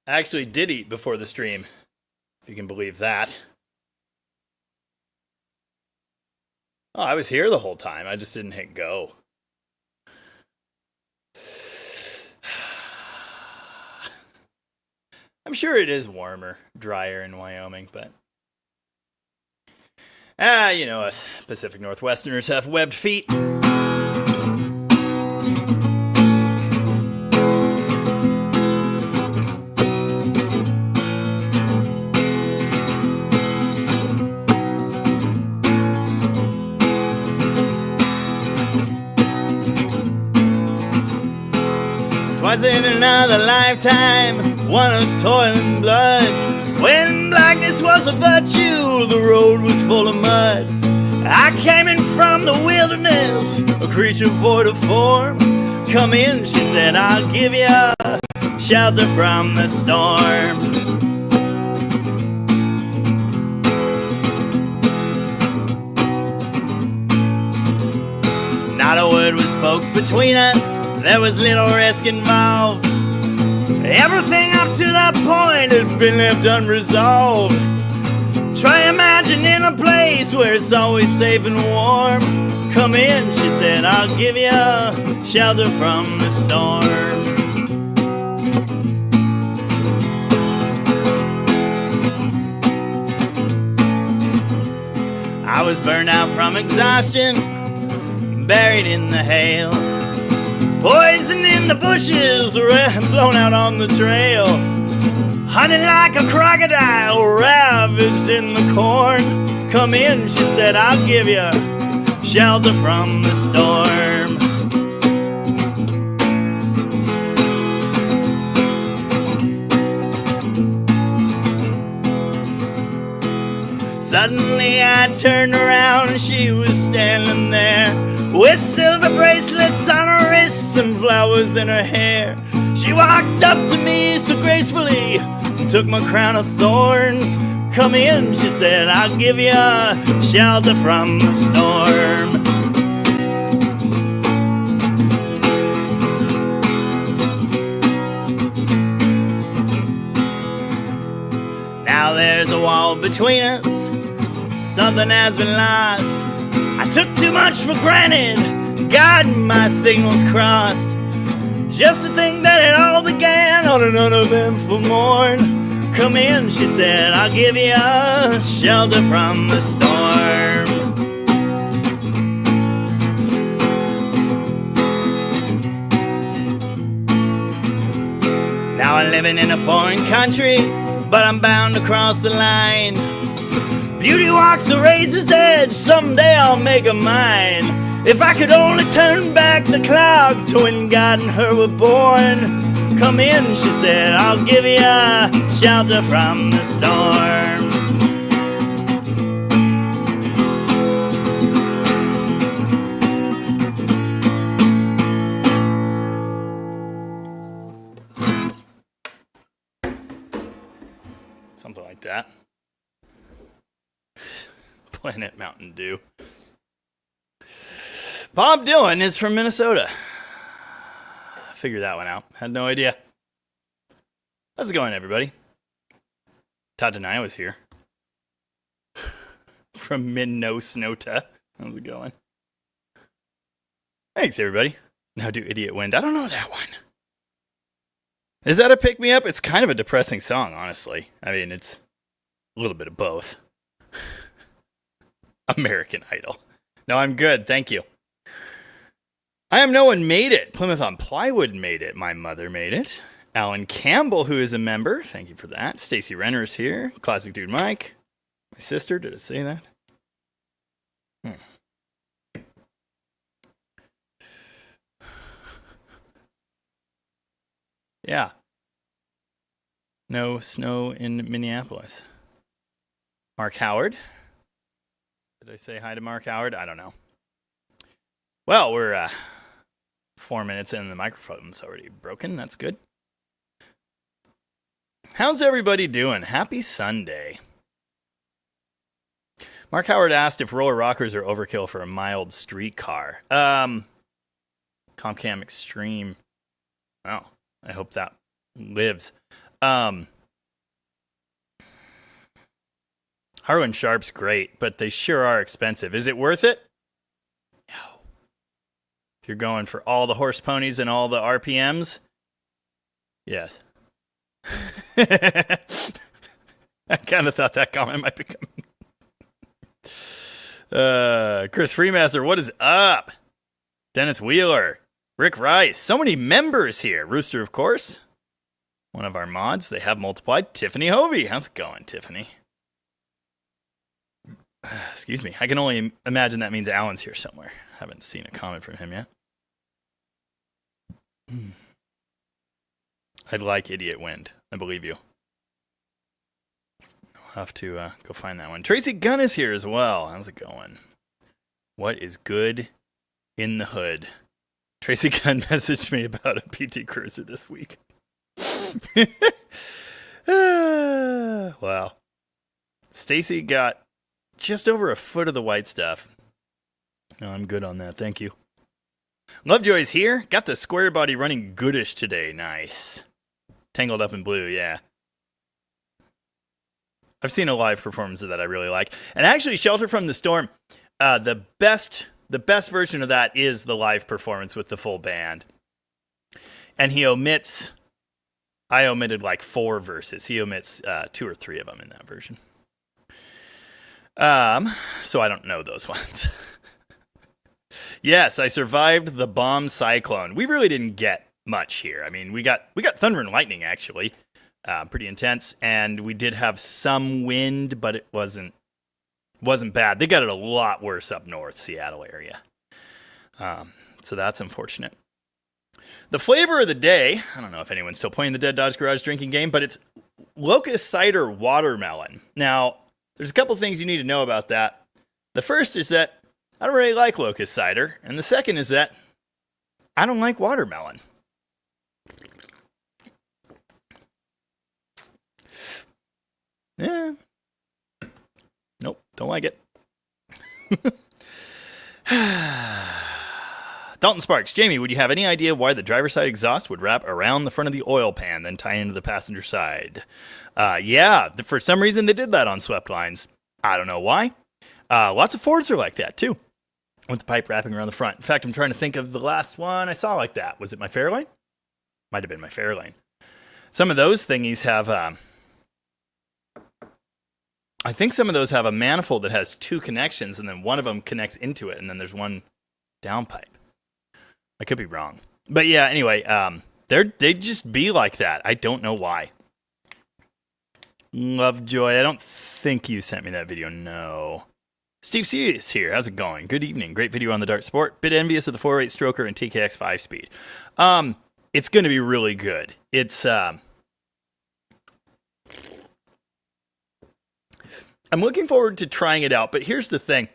I actually did eat before the stream, if you can believe that. Oh, I was here the whole time. I just didn't hit go. I'm sure it is warmer, drier in Wyoming, but... you know us Pacific Northwesterners have webbed feet. Twice in another lifetime, one of toil and blood. When blackness was a virtue, the road was full of mud. I came in from the wilderness, a creature void of form. Come in, she said, I'll give you shelter from the storm. Not a word was spoke between us, there was little risk involved. Everything up to that point had been left unresolved. Try imagining a place where it's always safe and warm. Come in, she said, I'll give you shelter from the storm. I was burned out from exhaustion, buried in the hail. Poison in the bushes, blown out on the trail. Hunting like a crocodile, ravaged in the corn. Come in, she said, I'll give you shelter from the storm. Suddenly I turned around and she was standing there with silver bracelets on her wrists and flowers in her hair. She walked up to me so gracefully and took my crown of thorns. Come in, she said, I'll give you shelter from the storm. Now there's a wall between us, something has been lost. I took too much for granted, God, my signals crossed. Just to think that it all began on an uneventful morn. Come in, she said, I'll give you shelter from the storm. Now I'm living in a foreign country, but I'm bound to cross the line. Beauty walks a razor's edge, someday I'll make her mine. If I could only turn back the clock to when God and her were born. Come in, she said, I'll give you shelter from the storm. Something like that. Planet Mountain Dew. Bob Dylan is from Minnesota. Figured that one out. Had no idea. How's it going, everybody? Todd Denai was here. From Minnesota. How's it going? Thanks, everybody. Now do Idiot Wind. I don't know that one. Is that a pick-me-up? It's kind of a depressing song, honestly. I mean, it's a little bit of both. American Idol. No, I'm good. Thank you. I Am No One made it. Plymouth on Plywood made it. My mother made it. Alan Campbell, who is a member. Thank you for that. Stacy Renner's here. Classic Dude Mike. My sister. Did it say that? Yeah. No snow in Minneapolis. Mark Howard. Did I say hi to Mark Howard? I don't know. Well, we're 4 minutes in and the microphone's already broken. That's good. How's everybody doing? Happy Sunday. Mark Howard asked if roller rockers are overkill for a mild street car. Comcam Extreme. Oh, I hope that lives. Harlan Sharp's great, but they sure are expensive. Is it worth it? No. If you're going for all the horse ponies and all the RPMs, yes. I kind of thought that comment might be coming. Chris Freemaster, what is up? Dennis Wheeler, Rick Rice, so many members here. Rooster, of course. One of our mods. They have multiplied. Tiffany Hovey. How's it going, Tiffany? Excuse me. I can only imagine that means Alan's here somewhere. Haven't seen a comment from him yet. I'd like Idiot Wind. I believe you. I'll have to go find that one. Tracy Gunn is here as well. How's it going? What is good in the hood? Tracy Gunn messaged me about a PT Cruiser this week. Wow. Stacy got just over a foot of the white stuff. No, I'm good on that. Thank you. Lovejoy's here. Got the square body running goodish today. Nice. Tangled Up in Blue, yeah. I've seen a live performance of that I really like. And actually, Shelter from the Storm, the best version of that is the live performance with the full band. And he omits, I omitted like 4 verses. He omits 2 or 3 of them in that version. So I don't know those ones. Yes, I survived the bomb cyclone. We really didn't get much here. I mean, we got thunder and lightning, actually. Pretty intense, and we did have some wind, but it wasn't bad. They got it a lot worse up north, Seattle area. So that's unfortunate. The flavor of the day, I don't know if anyone's still playing the Dead Dodge Garage drinking game, but it's Locust Cider Watermelon. Now, there's a couple things you need to know about that. The first is that I don't really like Locust Cider, and the second is that I don't like watermelon. Yeah. Nope, don't like it. Dalton Sparks, Jamie, would you have any idea why the driver's side exhaust would wrap around the front of the oil pan, then tie into the passenger side? Yeah, for some reason they did that on swept lines. I don't know why. Lots of Fords are like that, too, with the pipe wrapping around the front. In fact, I'm trying to think of the last one I saw like that. Was it my Fairlane? Might have been my Fairlane. Some of those thingies have... I think some of those have a manifold that has 2 connections, and then one of them connects into it, and then there's one downpipe. I could be wrong. But yeah, anyway, they just be like that. I don't know why. Lovejoy, I don't think you sent me that video, no. Steve C is here. How's it going? Good evening. Great video on the Dart Sport. Bit envious of the 4.8 stroker and TKX 5-speed. It's going to be really good. It's... I'm looking forward to trying it out, but here's the thing.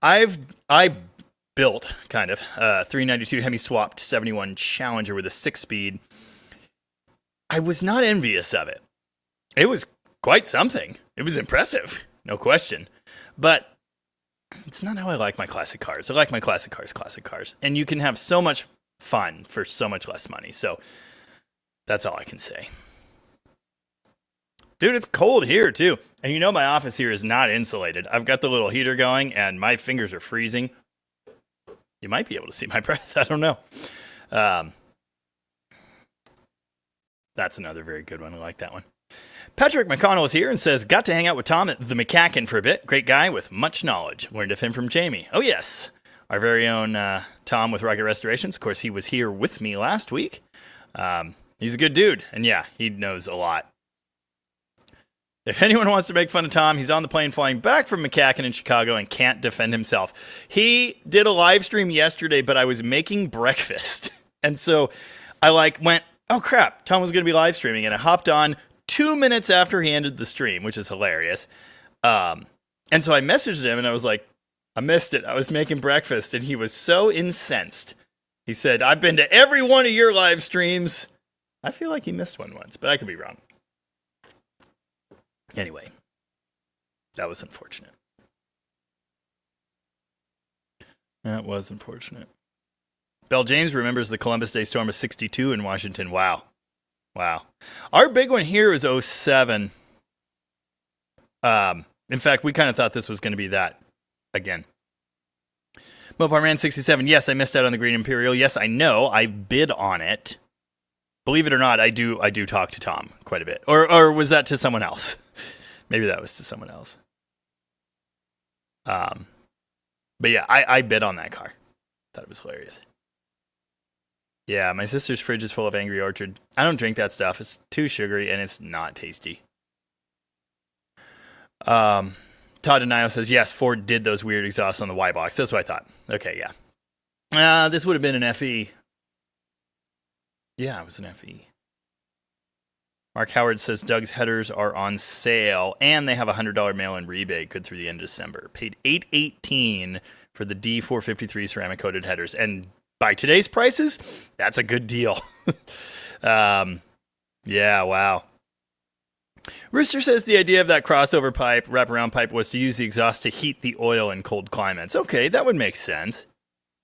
I built, kind of, a 392 Hemi swapped 71 Challenger with a 6-speed. I was not envious of it. It was quite something. It was impressive, no question. But it's not how I like my classic cars. I like my classic cars. And you can have so much fun for so much less money. So that's all I can say. Dude, it's cold here, too. And you know my office here is not insulated. I've got the little heater going, and my fingers are freezing. You might be able to see my breath. I don't know. That's another very good one. I like that one. Patrick McConnell is here and says, got to hang out with Tom at the McCacken for a bit. Great guy with much knowledge. Learned of him from Jamie. Oh, yes. Our very own Tom with Rocket Restorations. Of course, he was here with me last week. He's a good dude. And yeah, he knows a lot. If anyone wants to make fun of Tom, he's on the plane flying back from McCacken in Chicago and can't defend himself. He did a live stream yesterday, but I was making breakfast. And so I went, oh crap, Tom was going to be live streaming. And I hopped on 2 minutes after he ended the stream, which is hilarious. And so I messaged him and I was like, I missed it. I was making breakfast. And he was so incensed. He said, I've been to every one of your live streams. I feel like he missed one once, but I could be wrong. Anyway, that was unfortunate. That was unfortunate. Bell James remembers the Columbus Day storm of 62 in Washington. Wow. Wow. Our big one here is 07. In fact, we kind of thought this was going to be that again. Mopar Man 67. Yes, I missed out on the Green Imperial. Yes, I know. I bid on it. Believe it or not, I do talk to Tom quite a bit. Or was that to someone else? Maybe that was to someone else. But yeah, I bid on that car. Thought it was hilarious. Yeah, my sister's fridge is full of Angry Orchard. I don't drink that stuff. It's too sugary and it's not tasty. Todd Denio says, yes, Ford did those weird exhausts on the Y box. That's what I thought. Okay, yeah. This would have been an FE. Yeah, it was an FE. Mark Howard says Doug's headers are on sale and they have a $100 mail-in rebate good through the end of December. Paid $818 for the D453 ceramic coated headers, and by today's prices, that's a good deal. Yeah, wow. Rooster says the idea of that crossover pipe, wraparound pipe, was to use the exhaust to heat the oil in cold climates. Okay, that would make sense.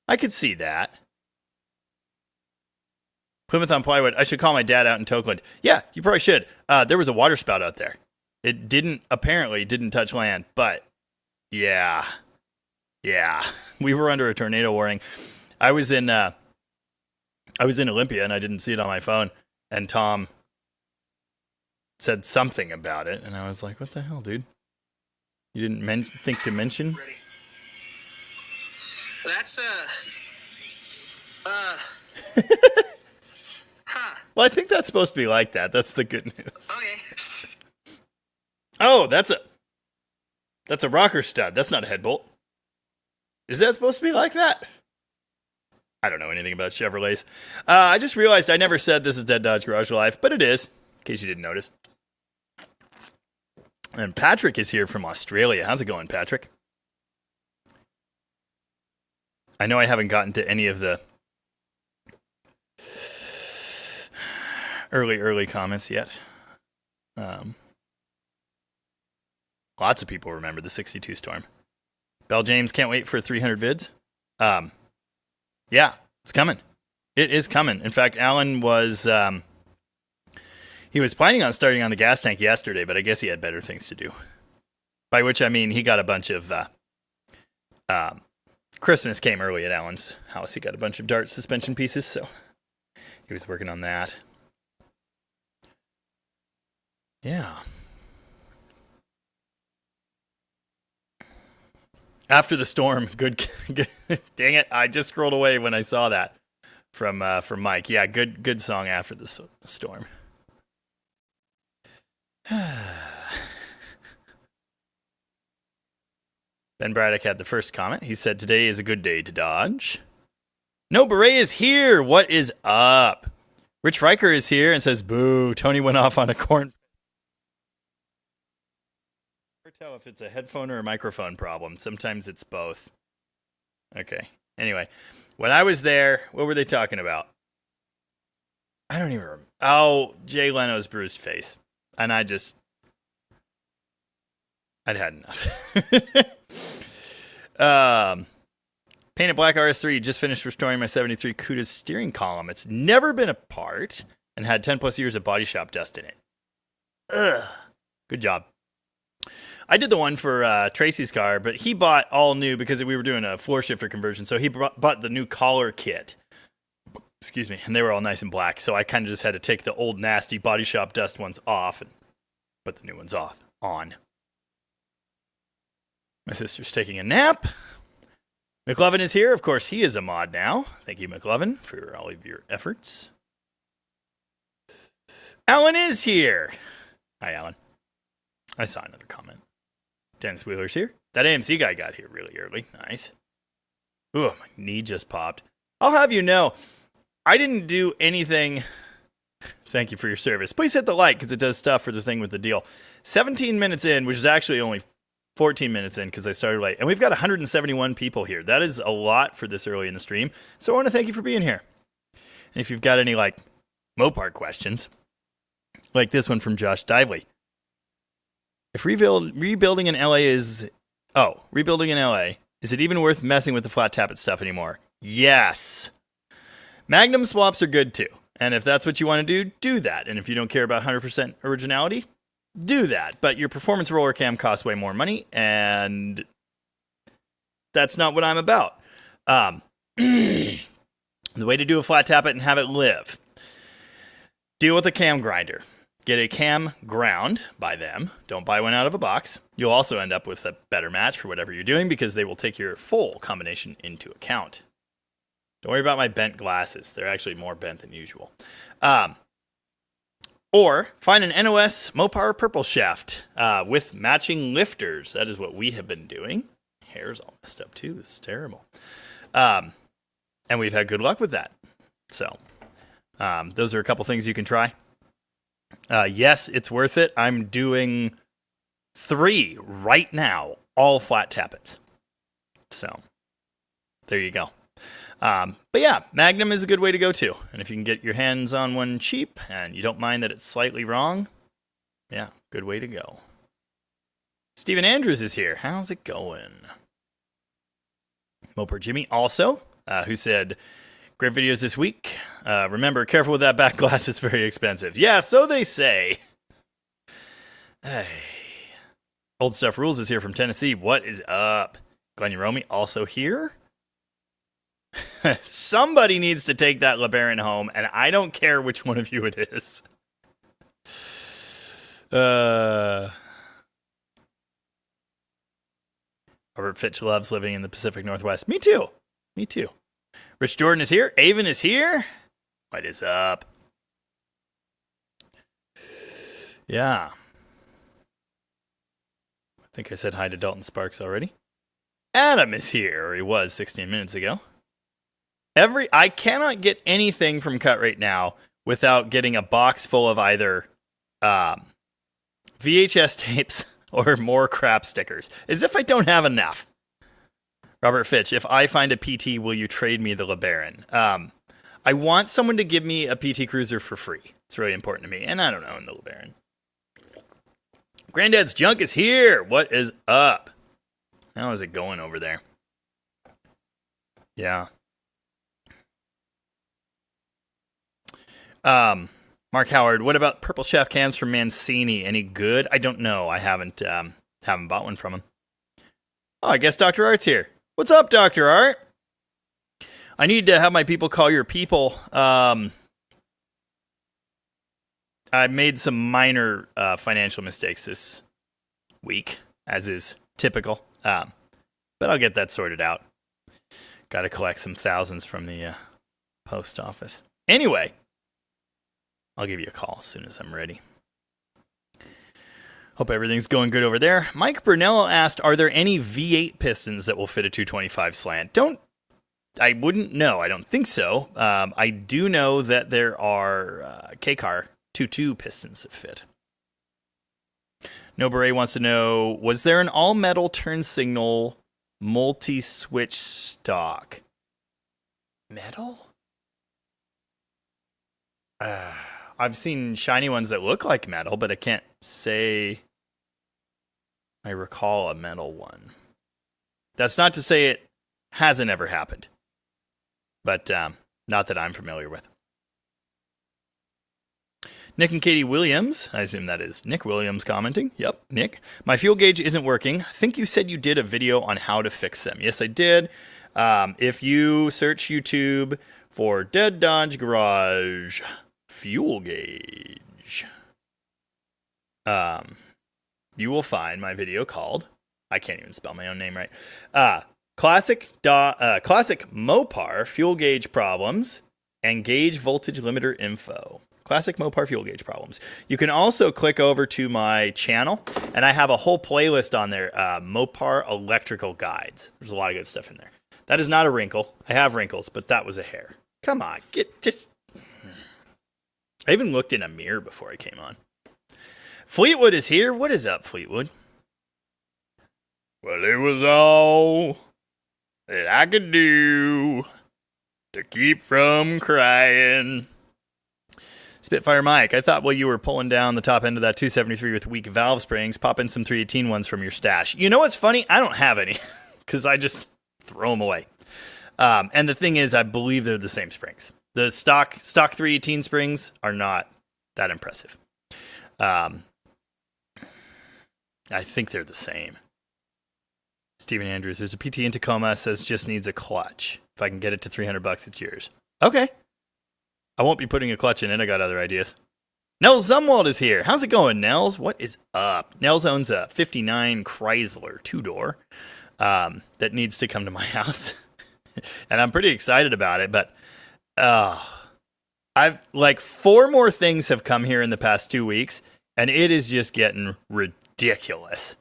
I could see that. Plymouth on plywood. I should call my dad out in Tokeland. Yeah, you probably should. There was a water spout out there. It apparently didn't touch land, but yeah. We were under a tornado warning. I was in Olympia and I didn't see it on my phone, and Tom said something about it, and I was like, what the hell, dude? You didn't think to mention? That's Well, I think that's supposed to be like that. That's the good news. Okay. Oh, that's a rocker stud. That's not a head bolt. Is that supposed to be like that? I don't know anything about Chevrolets. I just realized I never said this is Dead Dodge Garage Life, but it is, in case you didn't notice. And Patrick is here from Australia. How's it going, Patrick? I know I haven't gotten to any of the early comments yet. Lots of people remember the 62 storm. Bell James can't wait for 300 vids. Yeah, it's coming. It is coming. In fact, Alan was he was planning on starting on the gas tank yesterday, but I guess he had better things to do. By which I mean he got a bunch of Christmas came early at Alan's house. He got a bunch of Dart suspension pieces, so he was working on that. Yeah. After the storm, good. Dang it! I just scrolled away when I saw that from Mike. Yeah, good song after the storm. Ben Braddock had the first comment. He said, "Today is a good day to dodge." No Beret is here. What is up? Rich Riker is here and says, "Boo! Tony went off on a corn." Tell if it's a headphone or a microphone problem. Sometimes it's both. Okay. Anyway, when I was there, what were they talking about? I don't even remember. Oh, Jay Leno's bruised face. And I'd had enough. Painted Black RS3 just finished restoring my 73 Cuda's steering column. It's never been apart and had 10 plus years of body shop dust in it. Ugh. Good job. I did the one for Tracy's car, but he bought all new because we were doing a floor shifter conversion. So he bought the new collar kit. Excuse me. And they were all nice and black. So I kind of just had to take the old nasty body shop dust ones off and put the new ones on. My sister's taking a nap. McLovin is here. Of course, he is a mod now. Thank you, McLovin, for all of your efforts. Alan is here. Hi, Alan. I saw another comment. Dennis Wheeler's here. That AMC guy got here really early. Nice. Ooh, my knee just popped. I'll have you know, I didn't do anything. Thank you for your service. Please hit the like because it does stuff for the thing with the deal. 17 minutes in, which is actually only 14 minutes in because I started late. And we've got 171 people here. That is a lot for this early in the stream. So I want to thank you for being here. And if you've got any Mopar questions, like this one from Josh Dively. If rebuilding in LA, is it even worth messing with the flat tappet stuff anymore? Yes. Magnum swaps are good too. And if that's what you want to do, do that. And if you don't care about 100% originality, do that. But your performance roller cam costs way more money, and that's not what I'm about. The way to do a flat tappet and have it live. Deal with a cam grinder. Get a cam ground by them. Don't buy one out of a box. You'll also end up with a better match for whatever you're doing because they will take your full combination into account. Don't worry about my bent glasses. They're actually more bent than usual. Or find an NOS Mopar purple shaft with matching lifters. That is what we have been doing. Hair's all messed up too. This is terrible. And we've had good luck with that. So those are a couple things you can try. Yes, it's worth it. I'm doing 3 right now, all flat tappets. So there you go. But yeah, Magnum is a good way to go too. And if you can get your hands on one cheap and you don't mind that it's slightly wrong, yeah, good way to go. Stephen Andrews is here. How's it going? Mopar Jimmy also, who said, great videos this week. Remember, careful with that back glass. It's very expensive. Yeah, so they say. Hey. Old Stuff Rules is here from Tennessee. What is up? Glenn Uromi also here. Somebody needs to take that LeBaron home, and I don't care which one of you it is. Robert Fitch loves living in the Pacific Northwest. Me too. Me too. Rich Jordan is here. Avon is here. What is up? Yeah. I think I said hi to Dalton Sparks already. Adam is here, or he was 16 minutes ago. I cannot get anything from Cut right now without getting a box full of either VHS tapes or more crap stickers. As if I don't have enough. Robert Fitch, if I find a PT, will you trade me the LeBaron? I want someone to give me a PT Cruiser for free. It's really important to me, and I don't own the LeBaron. Granddad's Junk is here. What is up? How is it going over there? Yeah. Mark Howard, what about purple shaft cams from Mancini? Any good? I don't know. I haven't bought one from him. Oh, I guess Dr. Art's here. What's up, Dr. Art? I need to have my people call your people. I made some minor financial mistakes this week, as is typical. But I'll get that sorted out. Got to collect some thousands from the post office. Anyway, I'll give you a call as soon as I'm ready. Hope everything's going good over there. Mike Brunello asked, are there any V8 pistons that will fit a 225 slant? I wouldn't know. I don't think so. I do know that there are K-Car 2.2 pistons that fit. No Beret wants to know, was there an all-metal turn signal multi-switch stock? Metal? I've seen shiny ones that look like metal, but I can't say I recall a metal one. That's not to say it hasn't ever happened, but not that I'm familiar with. Nick and Katie Williams, I assume that is Nick Williams commenting. Yep, Nick. My fuel gauge isn't working. I think you said you did a video on how to fix them. Yes, I did. If you search YouTube for Dead Dodge Garage fuel gauge, you will find my video called, I can't even spell my own name right, Classic Mopar fuel gauge problems and gauge voltage limiter info. Classic Mopar fuel gauge problems. You can also click over to my channel, and I have a whole playlist on there, Mopar electrical guides. There's a lot of good stuff in there. That is not a wrinkle. I have wrinkles, but that was a hair. Come on, I even looked in a mirror before I came on. Fleetwood is here. What is up, Fleetwood? Well, it was all that I could do to keep from crying. Spitfire Mike, I thought while you were pulling down the top end of that 273 with weak valve springs, pop in some 318 ones from your stash. You know what's funny? I don't have any because I just throw them away. And the thing is, I believe they're the same springs. The stock 318 springs are not that impressive. I think they're the same. Stephen Andrews, there's a PT in Tacoma, says just needs a clutch. If I can get it to $300, it's yours. Okay. I won't be putting a clutch in it. I got other ideas. Nels Zumwald is here. How's it going, Nels? What is up? Nels owns a 59 Chrysler 2-door that needs to come to my house. And I'm pretty excited about it, but I've like 4 more things have come here in the past 2 weeks, and it is just getting ridiculous.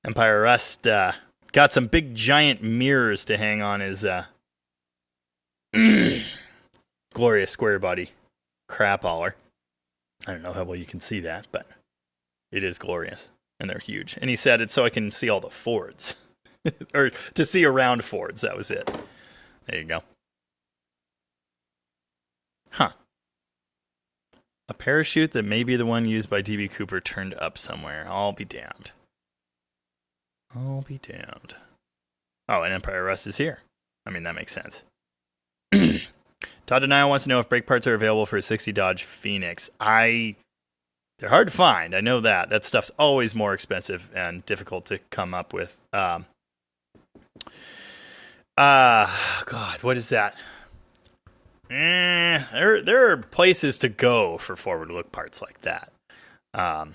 Empire Rust got some big giant mirrors to hang on his glorious square body crap hauler. I don't know how well you can see that, but it is glorious, and they're huge. And he said it's so I can see all the Fords, or to see around Fords. That was it. There you go. Huh. A parachute that may be the one used by DB Cooper turned up somewhere. I'll be damned. I'll be damned. Oh, and Empire Rust is here. I mean, that makes sense. Todd Denial wants to know if brake parts are available for a 60 Dodge Phoenix. They're hard to find. I know that. That stuff's always more expensive and difficult to come up with. God, what is that? There are places to go for forward look parts like that. But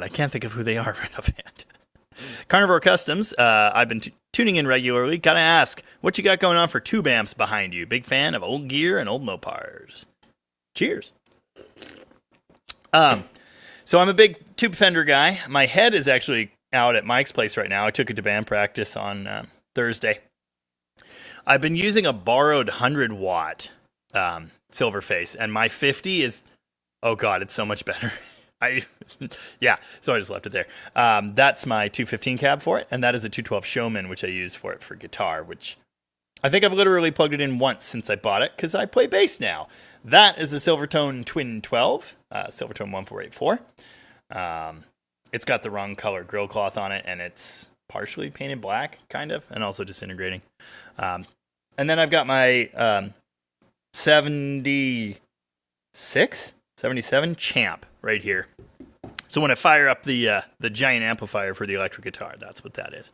I can't think of who they are right offhand. Carnivore Customs, I've been tuning in regularly. Gotta ask, what you got going on for tube amps behind you? Big fan of old gear and old Mopars. Cheers. So I'm a big tube fender guy. My head is actually out at Mike's place right now. I took it to band practice on Thursday. I've been using a borrowed 100-watt Silverface, and my 50 is, oh God, it's so much better. So I just left it there. That's my 215 cab for it, and that is a 212 Showman, which I use for it for guitar, which I think I've literally plugged it in once since I bought it, because I play bass now. That is a Silvertone Twin 12, Silvertone 1484. It's got the wrong color grill cloth on it, and it's partially painted black, kind of, and also disintegrating. And then I've got my 77 Champ right here. So when I fire up the giant amplifier for the electric guitar, that's what that is.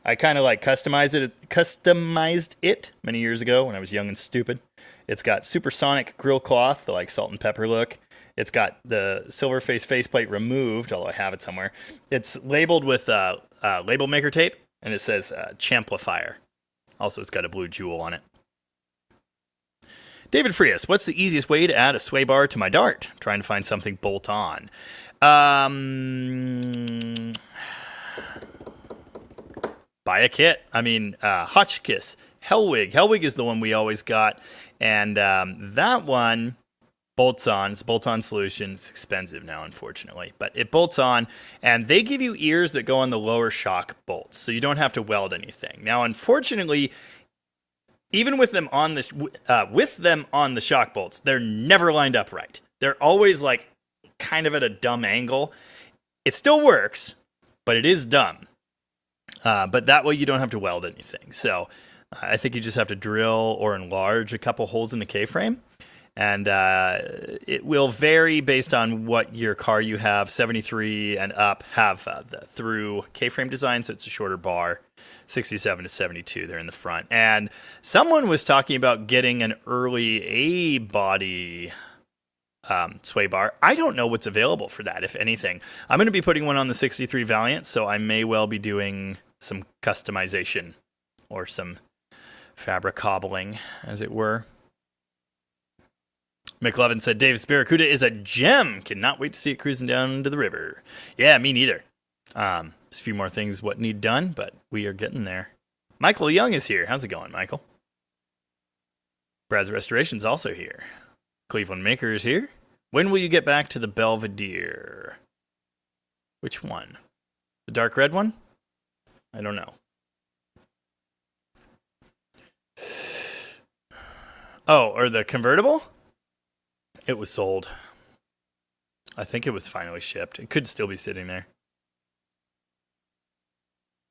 I kind of like customized it many years ago when I was young and stupid. It's got supersonic grill cloth, the like salt and pepper look. It's got the Silverface faceplate removed, although I have it somewhere. It's labeled with label maker tape, and it says Champlifier. Also, it's got a blue jewel on it. David Frias, what's the easiest way to add a sway bar to my Dart? I'm trying to find something bolt-on. Buy a kit. I mean, Hotchkiss, Hellwig. Hellwig is the one we always got. And that one bolts on. It's a bolt-on solution. It's expensive now, unfortunately. But it bolts on, and they give you ears that go on the lower shock bolts, so you don't have to weld anything. Now, unfortunately, even with them on the shock bolts, they're never lined up right. They're always like kind of at a dumb angle. It still works, but it is dumb. But that way you don't have to weld anything. So I think you just have to drill or enlarge a couple holes in the K-frame. And it will vary based on what your car you have. 73 and up have the through K-frame design, so it's a shorter bar. 67 to 72, they're in the front. And someone was talking about getting an early A-body sway bar. I don't know what's available for that, if anything. I'm going to be putting one on the 63 Valiant, so I may well be doing some customization or some fabric cobbling, as it were. McLovin said, Dave's Barracuda is a gem. Cannot wait to see it cruising down into the river. Yeah, me neither. There's a few more things what need done, but we are getting there. Michael Young is here. How's it going, Michael? Brad's Restoration's also here. Cleveland Maker is here. When will you get back to the Belvedere? Which one? The dark red one? I don't know. Oh, or the convertible? It was sold. I think it was finally shipped. It could still be sitting there.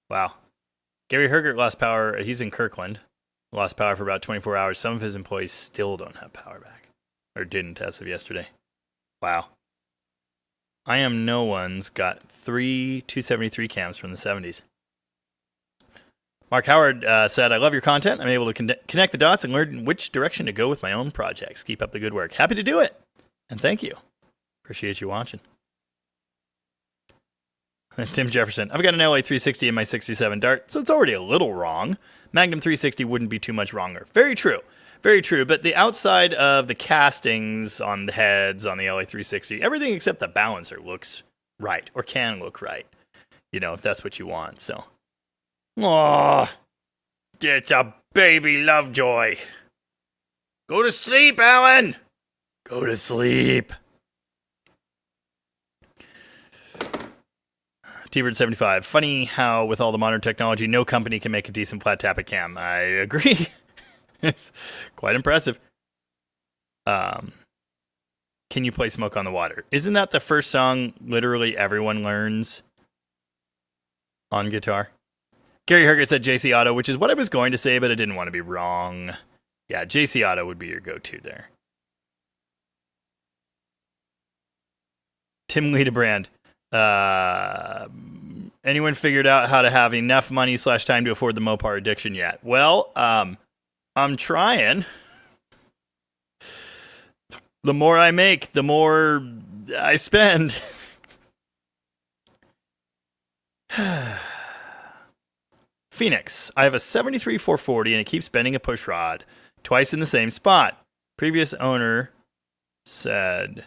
Wow. Gary Hergert lost power. He's in Kirkland. Lost power for about 24 hours. Some of his employees still don't have power back. Or didn't as of yesterday. Wow. I Am No One's got 3 273 cams from the 70s. Mark Howard said, I love your content. I'm able to connect the dots and learn which direction to go with my own projects. Keep up the good work. Happy to do it. And thank you. Appreciate you watching. Tim Jefferson, I've got an LA 360 in my 67 Dart, so it's already a little wrong. Magnum 360 wouldn't be too much wronger. Very true. Very true. But the outside of the castings on the heads on the LA 360, everything except the balancer looks right, or can look right. You know, if that's what you want, so. Aww. It's a baby Lovejoy. Go to sleep, Alan. Go to sleep. T-Bird 75. Funny how with all the modern technology, no company can make a decent flat tappet cam. I agree. It's quite impressive. Can you play Smoke on the Water? Isn't that the first song literally everyone learns on guitar? Gary Herger said JC Auto, which is what I was going to say, but I didn't want to be wrong. Yeah, JC Auto would be your go-to there. Tim Liedebrand. Anyone figured out how to have enough money / time to afford the Mopar addiction yet? Well, I'm trying. The more I make, the more I spend. Phoenix. I have a 73 440 and it keeps bending a push rod twice in the same spot. Previous owner said,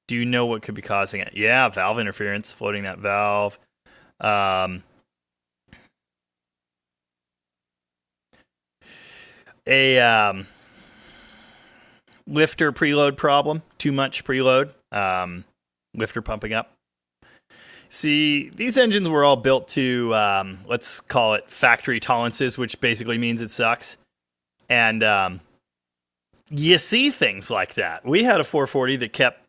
do you know what could be causing it? Yeah, valve interference, floating that valve. Lifter preload problem. Too much preload. Lifter pumping up. See, these engines were all built to, let's call it factory tolerances, which basically means it sucks. And you see things like that. We had a 440 that kept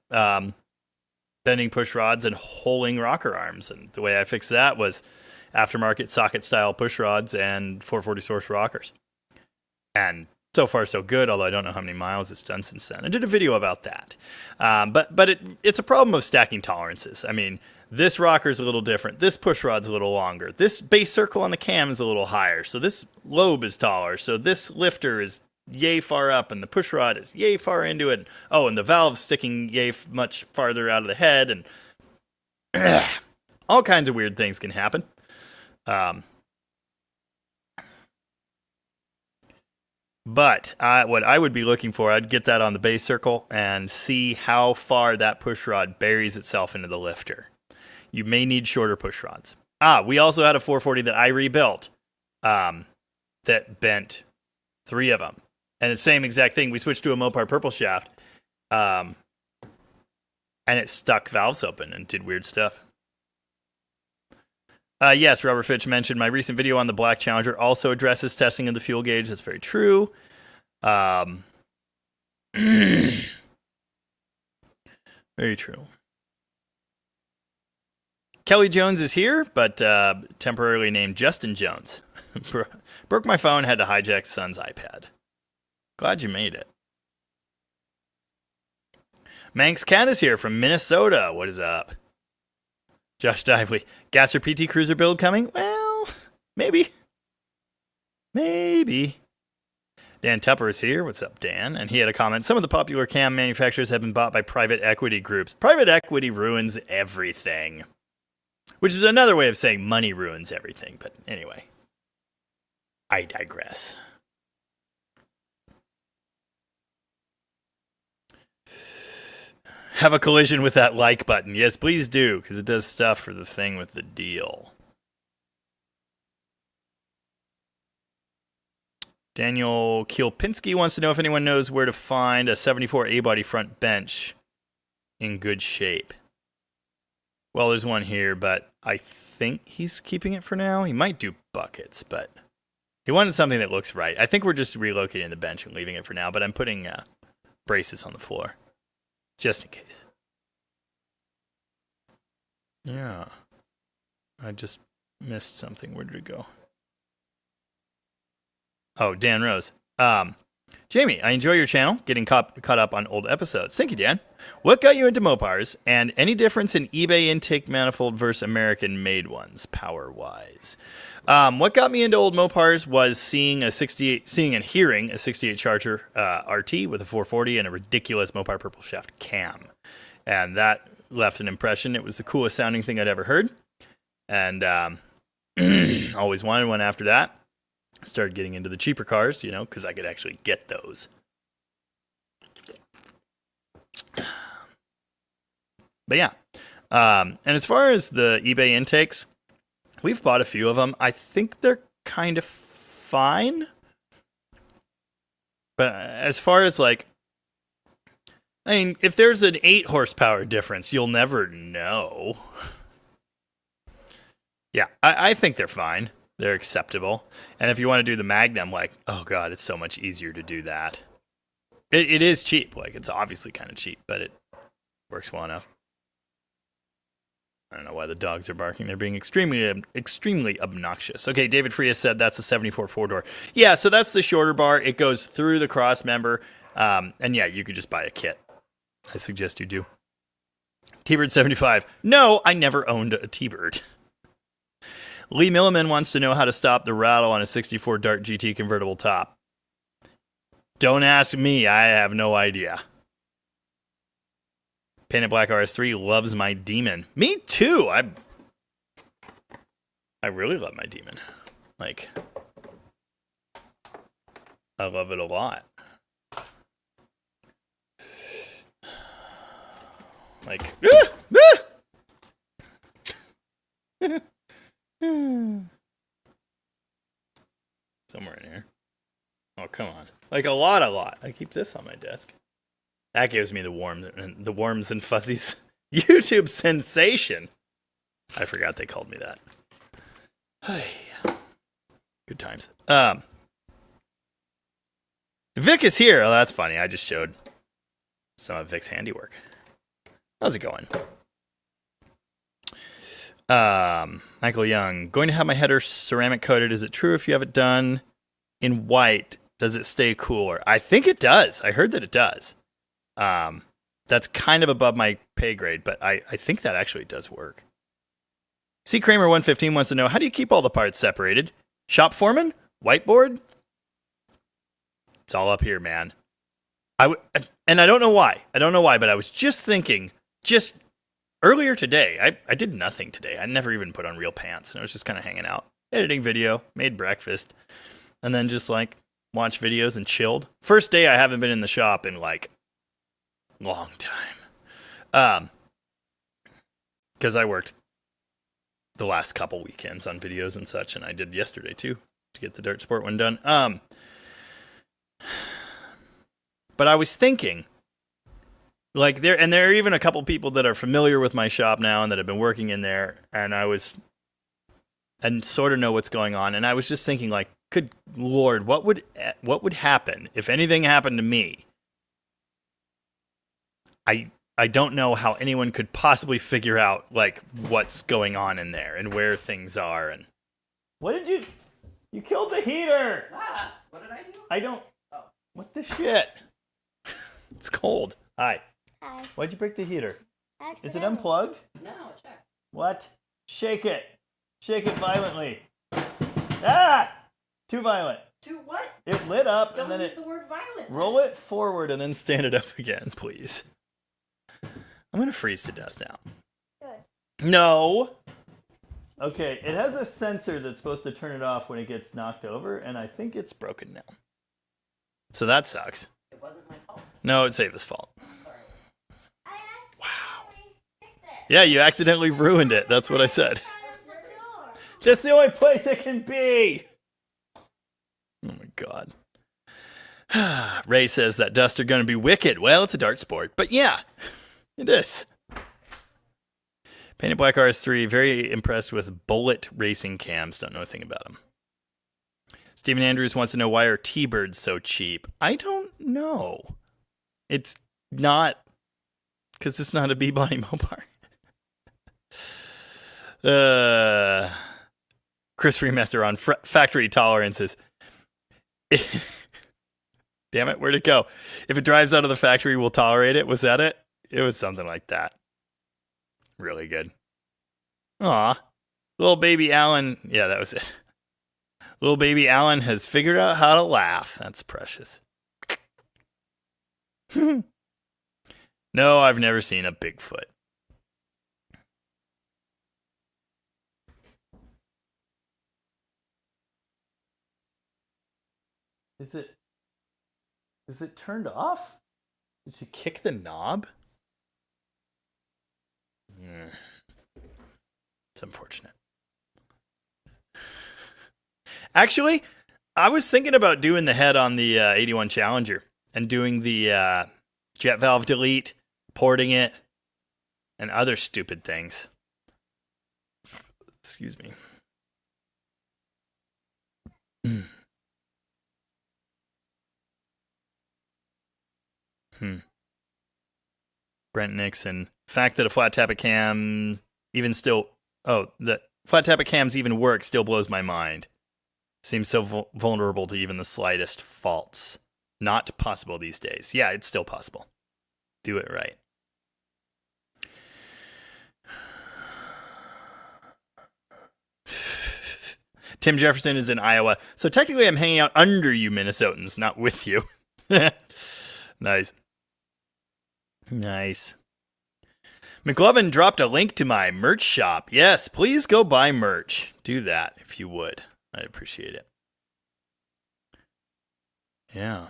bending push rods and holing rocker arms. And the way I fixed that was aftermarket socket-style push rods and 440 source rockers. And so far, so good, although I don't know how many miles it's done since then. I did a video about that. But it's a problem of stacking tolerances. I mean, this rocker's a little different. This push rod's a little longer. This base circle on the cam is a little higher. So this lobe is taller. So this lifter is yay far up, and the push rod is yay far into it. Oh, and the valve's sticking yay much farther out of the head. And all kinds of weird things can happen. But what I would be looking for, I'd get that on the base circle and see how far that push rod buries itself into the lifter. You may need shorter push rods. We also had a 440 that I rebuilt that bent 3 of them. And the same exact thing. We switched to a Mopar purple shaft, and it stuck valves open and did weird stuff. Yes, Robert Fitch mentioned my recent video on the Black Challenger also addresses testing of the fuel gauge. That's very true. Very true. Kelly Jones is here, but temporarily named Justin Jones. Broke my phone, had to hijack son's iPad. Glad you made it. Manx Cat is here from Minnesota. What is up? Josh Dively. Gasser PT Cruiser build coming? Well, maybe. Maybe. Dan Tupper is here. What's up, Dan? And he had a comment. Some of the popular cam manufacturers have been bought by private equity groups. Private equity ruins everything. Which is another way of saying money ruins everything. But anyway, I digress. Have a collision with that like button. Yes, please do, because it does stuff for the thing with the deal. Daniel Kielpinski wants to know if anyone knows where to find a 74 A-body front bench in good shape. Well, there's one here, but I think he's keeping it for now. He might do buckets, but he wanted something that looks right. I think we're just relocating the bench and leaving it for now, but I'm putting braces on the floor. Just in case. Yeah. I just missed something. Where did it go? Oh, Dan Rose. Jamie, I enjoy your channel, getting caught up on old episodes. Thank you, Dan. What got you into Mopars, and any difference in eBay intake manifold versus American-made ones, power-wise? What got me into old Mopars was seeing and hearing a 68 Charger RT with a 440 and a ridiculous Mopar purple shaft cam, and that left an impression. It was the coolest sounding thing I'd ever heard, and always wanted one after that. Started getting into the cheaper cars, because I could actually get those. But yeah. And as far as the eBay intakes, we've bought a few of them. I think they're kind of fine. But as far as if there's an 8 horsepower difference, you'll never know. Yeah, I think they're fine. They're acceptable. And if you want to do the Magnum, oh god, it's so much easier to do that. It is cheap. It's obviously kind of cheap, but it works well enough. I don't know why the dogs are barking. They're being extremely obnoxious. Okay, David Frias said that's a 74 4-door. Yeah, so that's the shorter bar. It goes through the cross member. And yeah, you could just buy a kit. I suggest you do. T-Bird 75. No, I never owned a T-Bird. Lee Milliman wants to know how to stop the rattle on a 64 Dart GT convertible top. Don't ask me. I have no idea. Painted Black RS3 loves my Demon. Me too. I really love my Demon. I love it a lot. Somewhere in here. Oh, come on. A lot. I keep this on my desk. That gives me the worms and fuzzies. YouTube sensation. I forgot they called me that. Good times. Vic is here. Oh, that's funny. I just showed some of Vic's handiwork. How's it going? Michael Young, going to have my header ceramic coated. Is it true if you have it done in white, does it stay cooler? I think it does. I heard that it does. That's kind of above my pay grade, but I think that actually does work. C. Kramer 115 wants to know, how do you keep all the parts separated? Shop foreman? Whiteboard? It's all up here, man. And I don't know why. But I was just thinking, earlier today, I did nothing today. I never even put on real pants, and I was just kind of hanging out, editing video, made breakfast, and then just watched videos and chilled. First day I haven't been in the shop in long time. Because I worked the last couple weekends on videos and such, and I did yesterday too to get the Dart Sport one done. But I was thinking, there are even a couple people that are familiar with my shop now and that have been working in there, and sort of know what's going on. And I was just thinking, good Lord, what would happen if anything happened to me? I don't know how anyone could possibly figure out what's going on in there and where things are. And what did you killed the heater? What did I do? I don't. Oh. What the shit? It's cold. Hi. Hi. Why'd you break the heater? Is it Accidental. unplugged? No, check. What? Shake it. Shake it violently. Ah! Too violent. To what? It lit up Don't and then use the word violent. roll it forward and then stand it up again, please. I'm gonna freeze to death now. Good. No. Okay, it has a sensor that's supposed to turn it off when it gets knocked over, and I think it's broken now. So that sucks. It wasn't my fault. No, it's Ava's fault. Sorry. Wow. Yeah, you accidentally ruined it. That's what I said. Just the only place it can be. Oh my god. Ray says that Duster gonna be wicked. Well, it's a Dart Sport, but yeah, it is. Painted Black RS3, very impressed with bullet racing cams. Don't know a thing about them. Stephen Andrews wants to know, why are T-Birds so cheap? I don't know. It's not, because it's not a B-body Mopar. Chris Freemaster on factory tolerances. Damn it, where'd it go? If it drives out of the factory, we'll tolerate it. Was that it? It was something like that. Really good. Aw. Little baby Alan. Yeah, that was it. Little baby Alan has figured out how to laugh. That's precious. No, I've never seen a Bigfoot. Is it turned off? Did she kick the knob? It's unfortunate. Actually, I was thinking about doing the head on the 81 Challenger and doing the jet valve delete, porting it, and other stupid things. Excuse me. Brent Nixon. Fact that a flat tappet cam even still... Oh, the flat tappet cams even work still blows my mind. Seems so vulnerable to even the slightest faults. Not possible these days. Yeah, it's still possible. Do it right. Tim Jefferson is in Iowa. So technically I'm hanging out under you Minnesotans, not with you. Nice. Nice. McLovin dropped a link to my merch shop. Yes, please go buy merch. Do that if you would. I'd appreciate it. Yeah.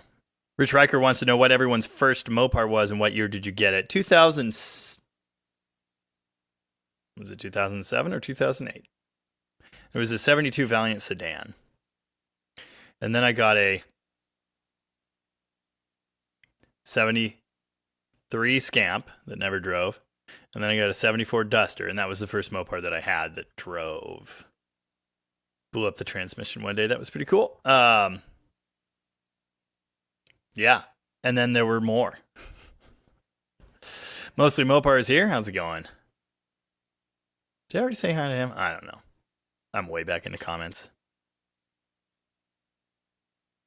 Rich Riker wants to know what everyone's first Mopar was and what year did you get it? 2000. Was it 2007 or 2008? It was a 72 Valiant sedan. And then I got a 73 Scamp that never drove. And then I got a 74 Duster, and that was the first Mopar that I had that drove. Blew up the transmission one day. That was pretty cool. Yeah. And then there were more. Mostly Mopars here. How's it going? Did I already say hi to him? I don't know. I'm way back in the comments.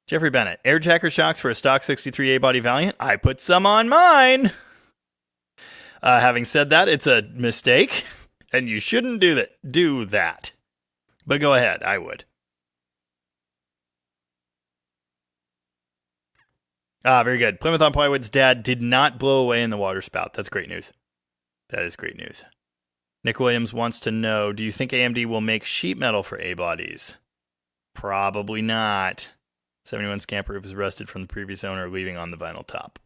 Jeffrey Bennett. Air jacker shocks for a stock 63 A-body Valiant. I put some on mine. Having said that, it's a mistake, and you shouldn't do that. But go ahead, I would. Very good. Plymouth on Plywood's dad did not blow away in the water spout. That's great news. That is great news. Nick Williams wants to know, do you think AMD will make sheet metal for A-bodies? Probably not. 71 Scamper was arrested from the previous owner, leaving on the vinyl top.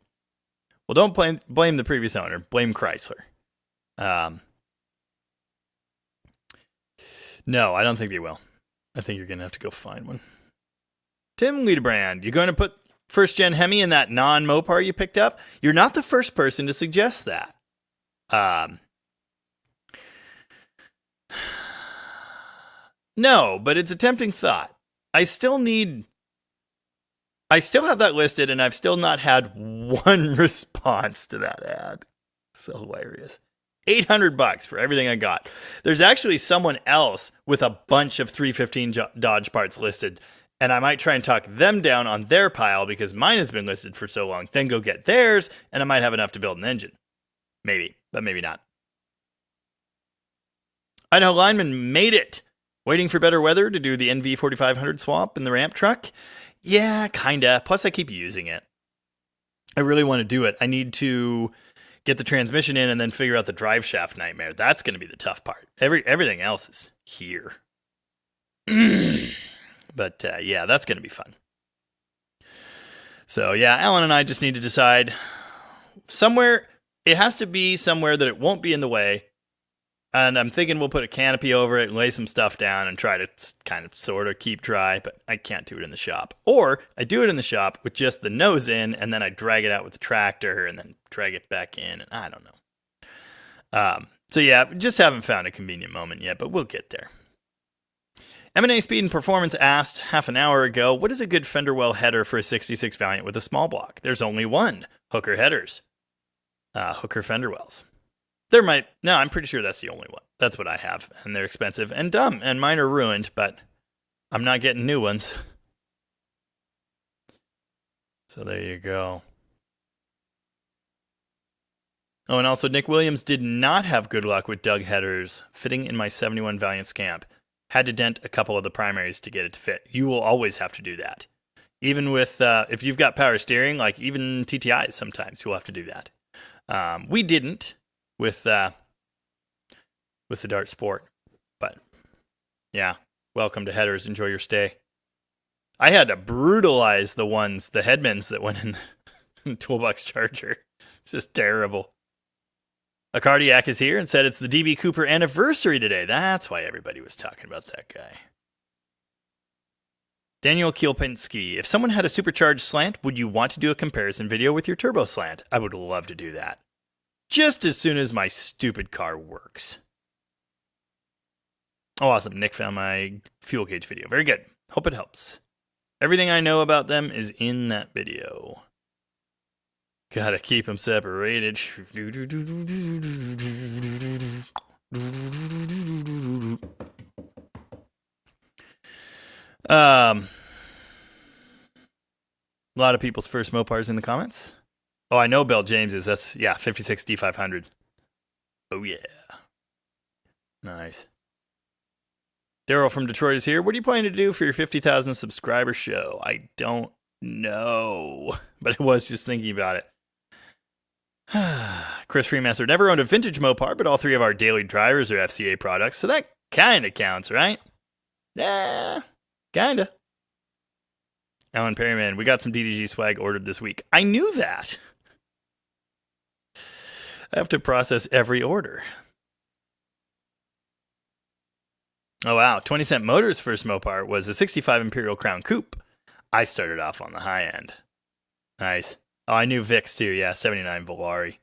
Well, don't blame the previous owner. Blame Chrysler. No, I don't think they will. I think you're going to have to go find one. Tim Liederbrand, you're going to put first-gen Hemi in that non-Mopar you picked up? You're not the first person to suggest that. No, but it's a tempting thought. I still have that listed, and I've still not had one response to that ad. So hilarious. $800 for everything I got. There's actually someone else with a bunch of 315 Dodge parts listed, and I might try and talk them down on their pile because mine has been listed for so long. Then go get theirs, and I might have enough to build an engine. Maybe, but maybe not. Idaho lineman made it. Waiting for better weather to do the NV4500 swap in the ramp truck? Yeah, kinda. Plus, I keep using it. I really want to do it. I need to get the transmission in and then figure out the drive shaft nightmare. That's going to be the tough part. Everything else is here. But, yeah, that's going to be fun. So, yeah, Alan and I just need to decide somewhere. It has to be somewhere that it won't be in the way. And I'm thinking we'll put a canopy over it and lay some stuff down and try to kind of sort of keep dry, but I can't do it in the shop. Or I do it in the shop with just the nose in, and then I drag it out with the tractor and then drag it back in, and I don't know. So yeah, just haven't found a convenient moment yet, but we'll get there. M&A Speed and Performance asked half an hour ago, what is a good fender well header for a 66 Valiant with a small block? There's only one. Hooker headers. Hooker fender wells. I'm pretty sure that's the only one. That's what I have. And they're expensive and dumb. And mine are ruined, but I'm not getting new ones. So there you go. Oh, and also Nick Williams did not have good luck with Doug headers fitting in my 71 Valiant Scamp. Had to dent a couple of the primaries to get it to fit. You will always have to do that. Even with, if you've got power steering, like even TTIs sometimes, you'll have to do that. We didn't with the Dart Sport. But, yeah, welcome to headers. Enjoy your stay. I had to brutalize the headmans that went in the toolbox charger. It's just terrible. A Cardiac is here and said it's the DB Cooper anniversary today. That's why everybody was talking about that guy. Daniel Kielpinski, if someone had a supercharged slant, would you want to do a comparison video with your turbo slant? I would love to do that. Just as soon as my stupid car works. Oh, awesome. Nick found my fuel gauge video. Very good. Hope it helps. Everything I know about them is in that video. Gotta keep them separated. A lot of people's first Mopars in the comments. Oh, I know Bell James's. That's, 56 D500. Oh, yeah. Nice. Daryl from Detroit is here. What are you planning to do for your 50,000 subscriber show? I don't know, but I was just thinking about it. Chris Freemaster never owned a vintage Mopar, but all three of our daily drivers are FCA products, so that kind of counts, right? Yeah, kind of. Alan Perryman, we got some DDG swag ordered this week. I knew that. I have to process every order. Oh, wow. 20 Cent Motors' first Mopar was a 65 Imperial Crown Coupe. I started off on the high end. Nice. Oh, I knew Vix too. Yeah, 79 Volare.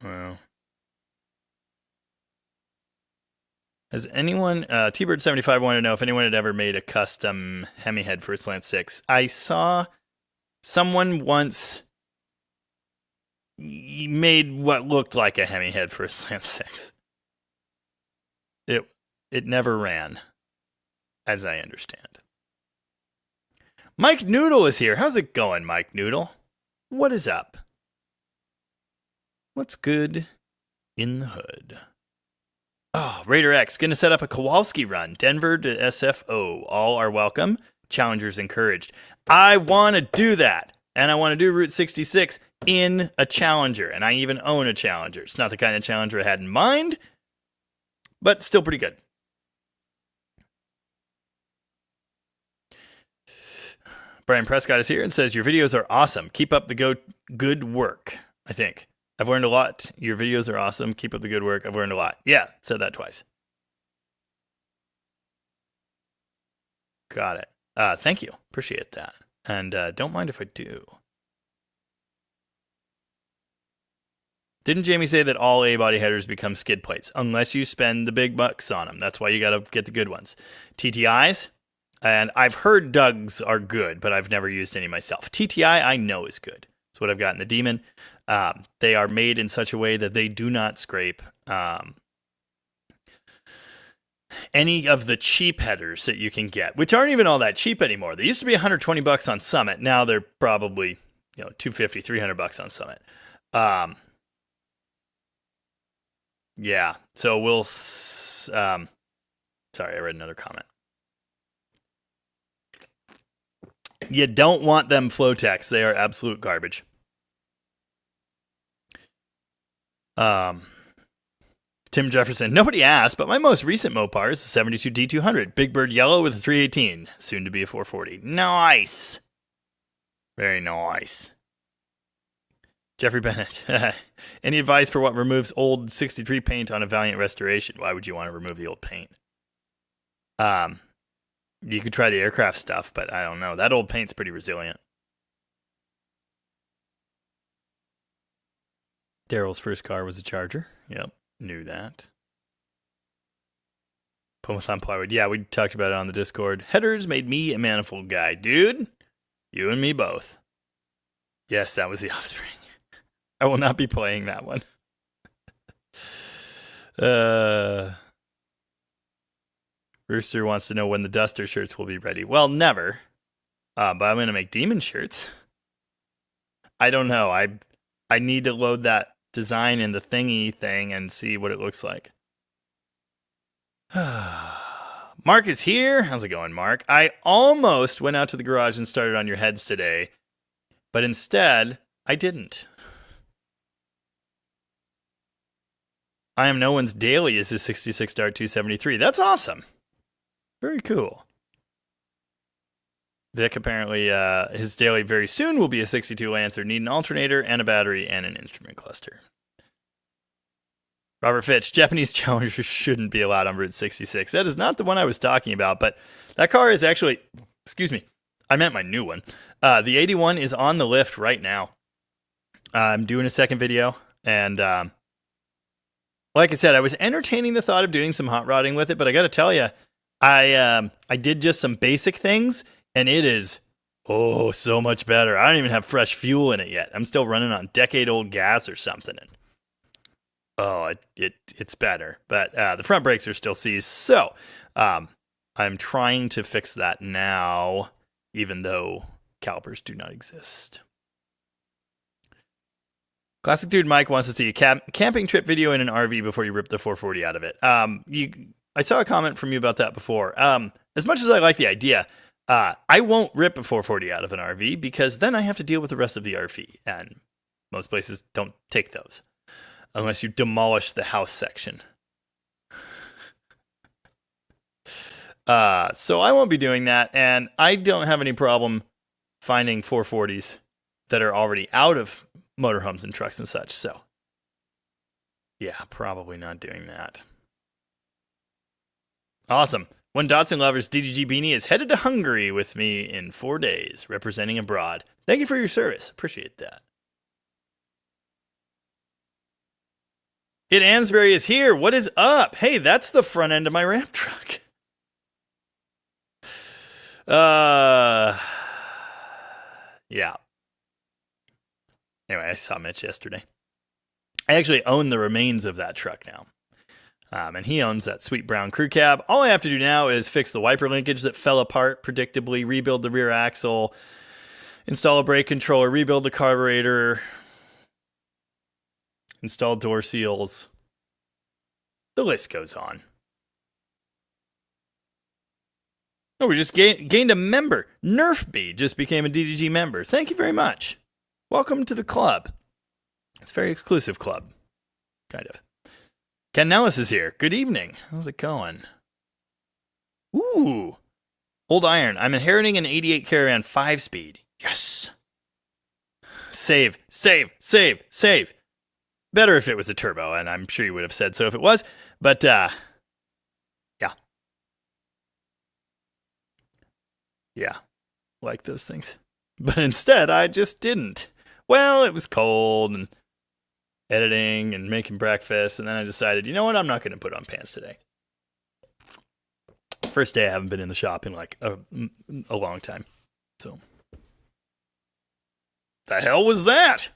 Well. Has anyone, T-Bird75 wanted to know if anyone had ever made a custom Hemi head for a Slant 6. I saw someone once made what looked like a Hemi head for a Slant 6. It never ran, as I understand. Mike Noodle is here. How's it going, Mike Noodle? What is up? What's good in the hood? Oh, Raider X, going to set up a Kowalski run. Denver to SFO. All are welcome. Challengers encouraged. I want to do that. And I want to do Route 66 in a Challenger. And I even own a Challenger. It's not the kind of Challenger I had in mind, but still pretty good. Brian Prescott is here and says, your videos are awesome. Keep up the good work, I think. I've learned a lot. Your videos are awesome. Keep up the good work. I've learned a lot. Yeah, said that twice. Got it. Thank you. Appreciate that. And don't mind if I do. Didn't Jamie say that all A-body headers become skid plates? Unless you spend the big bucks on them. That's why you got to get the good ones. TTIs? And I've heard Doug's are good, but I've never used any myself. TTI I know is good. That's what I've got in the Demon. They are made in such a way that they do not scrape any of the cheap headers that you can get, which aren't even all that cheap anymore. They used to be $120 on Summit. Now they're probably $250, $300 on Summit. Yeah. So we'll. Sorry, I read another comment. You don't want them Flotex. They are absolute garbage. Tim Jefferson, nobody asked, but my most recent Mopar is a 72 D200. Big Bird yellow with a 318. Soon to be a 440. Nice. Very nice. Jeffrey Bennett. Any advice for what removes old 63 paint on a Valiant restoration? Why would you want to remove the old paint? You could try the aircraft stuff, but I don't know. That old paint's pretty resilient. Daryl's first car was a Charger. Yep, knew that. Pomathon plywood. Yeah, we talked about it on the Discord. Headers made me a manifold guy. Dude, you and me both. Yes, that was the Offspring. I will not be playing that one. Rooster wants to know when the Duster shirts will be ready. Well, never. But I'm going to make demon shirts. I don't know. I need to load that design in the thingy thing and see what it looks like. Mark is here. How's it going, Mark? I almost went out to the garage and started on your heads today, but instead, I didn't. I am no one's daily is his 66 Dart 273. That's awesome. Very cool. Vic apparently, his daily very soon will be a 62 Lancer. Need an alternator and a battery and an instrument cluster. Robert Fitch, Japanese Challengers shouldn't be allowed on Route 66. That is not the one I was talking about, but that car is actually, excuse me, I meant my new one. The 81 is on the lift right now. I'm doing a second video, and like I said, I was entertaining the thought of doing some hot rodding with it, but I got to tell you, I did just some basic things, and it is, so much better. I don't even have fresh fuel in it yet. I'm still running on decade-old gas or something. It's better. But the front brakes are still seized, so I'm trying to fix that now, even though calipers do not exist. Classic Dude Mike wants to see a camping trip video in an RV before you rip the 440 out of it. I saw a comment from you about that before. As much as I like the idea, I won't rip a 440 out of an RV because then I have to deal with the rest of the RV, and most places don't take those unless you demolish the house section. So I won't be doing that, and I don't have any problem finding 440s that are already out of motorhomes and trucks and such, so yeah, probably not doing that. Awesome. One Datsun Lovers DDG Beanie is headed to Hungary with me in 4 days, representing abroad. Thank you for your service. Appreciate that. It Ansbury is here. What is up? Hey, that's the front end of my ramp truck. Yeah. Anyway, I saw Mitch yesterday. I actually own the remains of that truck now. And he owns that sweet brown crew cab. All I have to do now is fix the wiper linkage that fell apart predictably, rebuild the rear axle, install a brake controller, rebuild the carburetor, install door seals. The list goes on. Oh, we just gained a member. Nerfby just became a DDG member. Thank you very much. Welcome to the club. It's a very exclusive club. Kind of. Ken Nellis is here. Good evening. How's it going? Ooh. Old Iron. I'm inheriting an 88 Caravan 5-speed. Yes. Save. Better if it was a turbo, and I'm sure you would have said so if it was. But, yeah. Yeah. Like those things. But instead, I just didn't. Well, it was cold and editing and making breakfast, and then I decided, you know what, I'm not going to put on pants today. First day I haven't been in the shop in like a long time. So, the hell was that?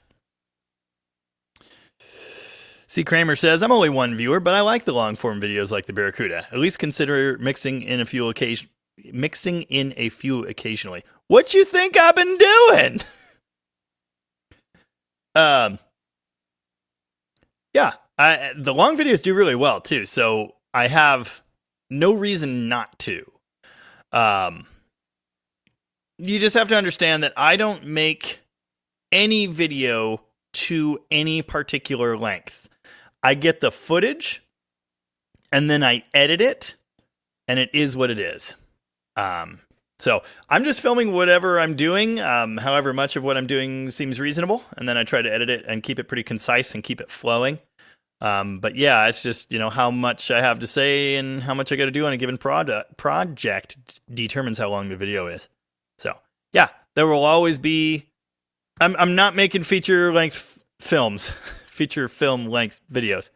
C. Kramer says, I'm only one viewer, but I like the long form videos like the Barracuda. At least consider mixing in a few occasionally. What you think I've been doing? Yeah, the long videos do really well too, so I have no reason not to. You just have to understand that I don't make any video to any particular length. I get the footage, and then I edit it, and it is what it is. So I'm just filming whatever I'm doing, however much of what I'm doing seems reasonable, and then I try to edit it and keep it pretty concise and keep it flowing. But yeah, it's just, how much I have to say and how much I got to do on a given project determines how long the video is. So yeah, there will always be, I'm not making feature length films, feature film length videos.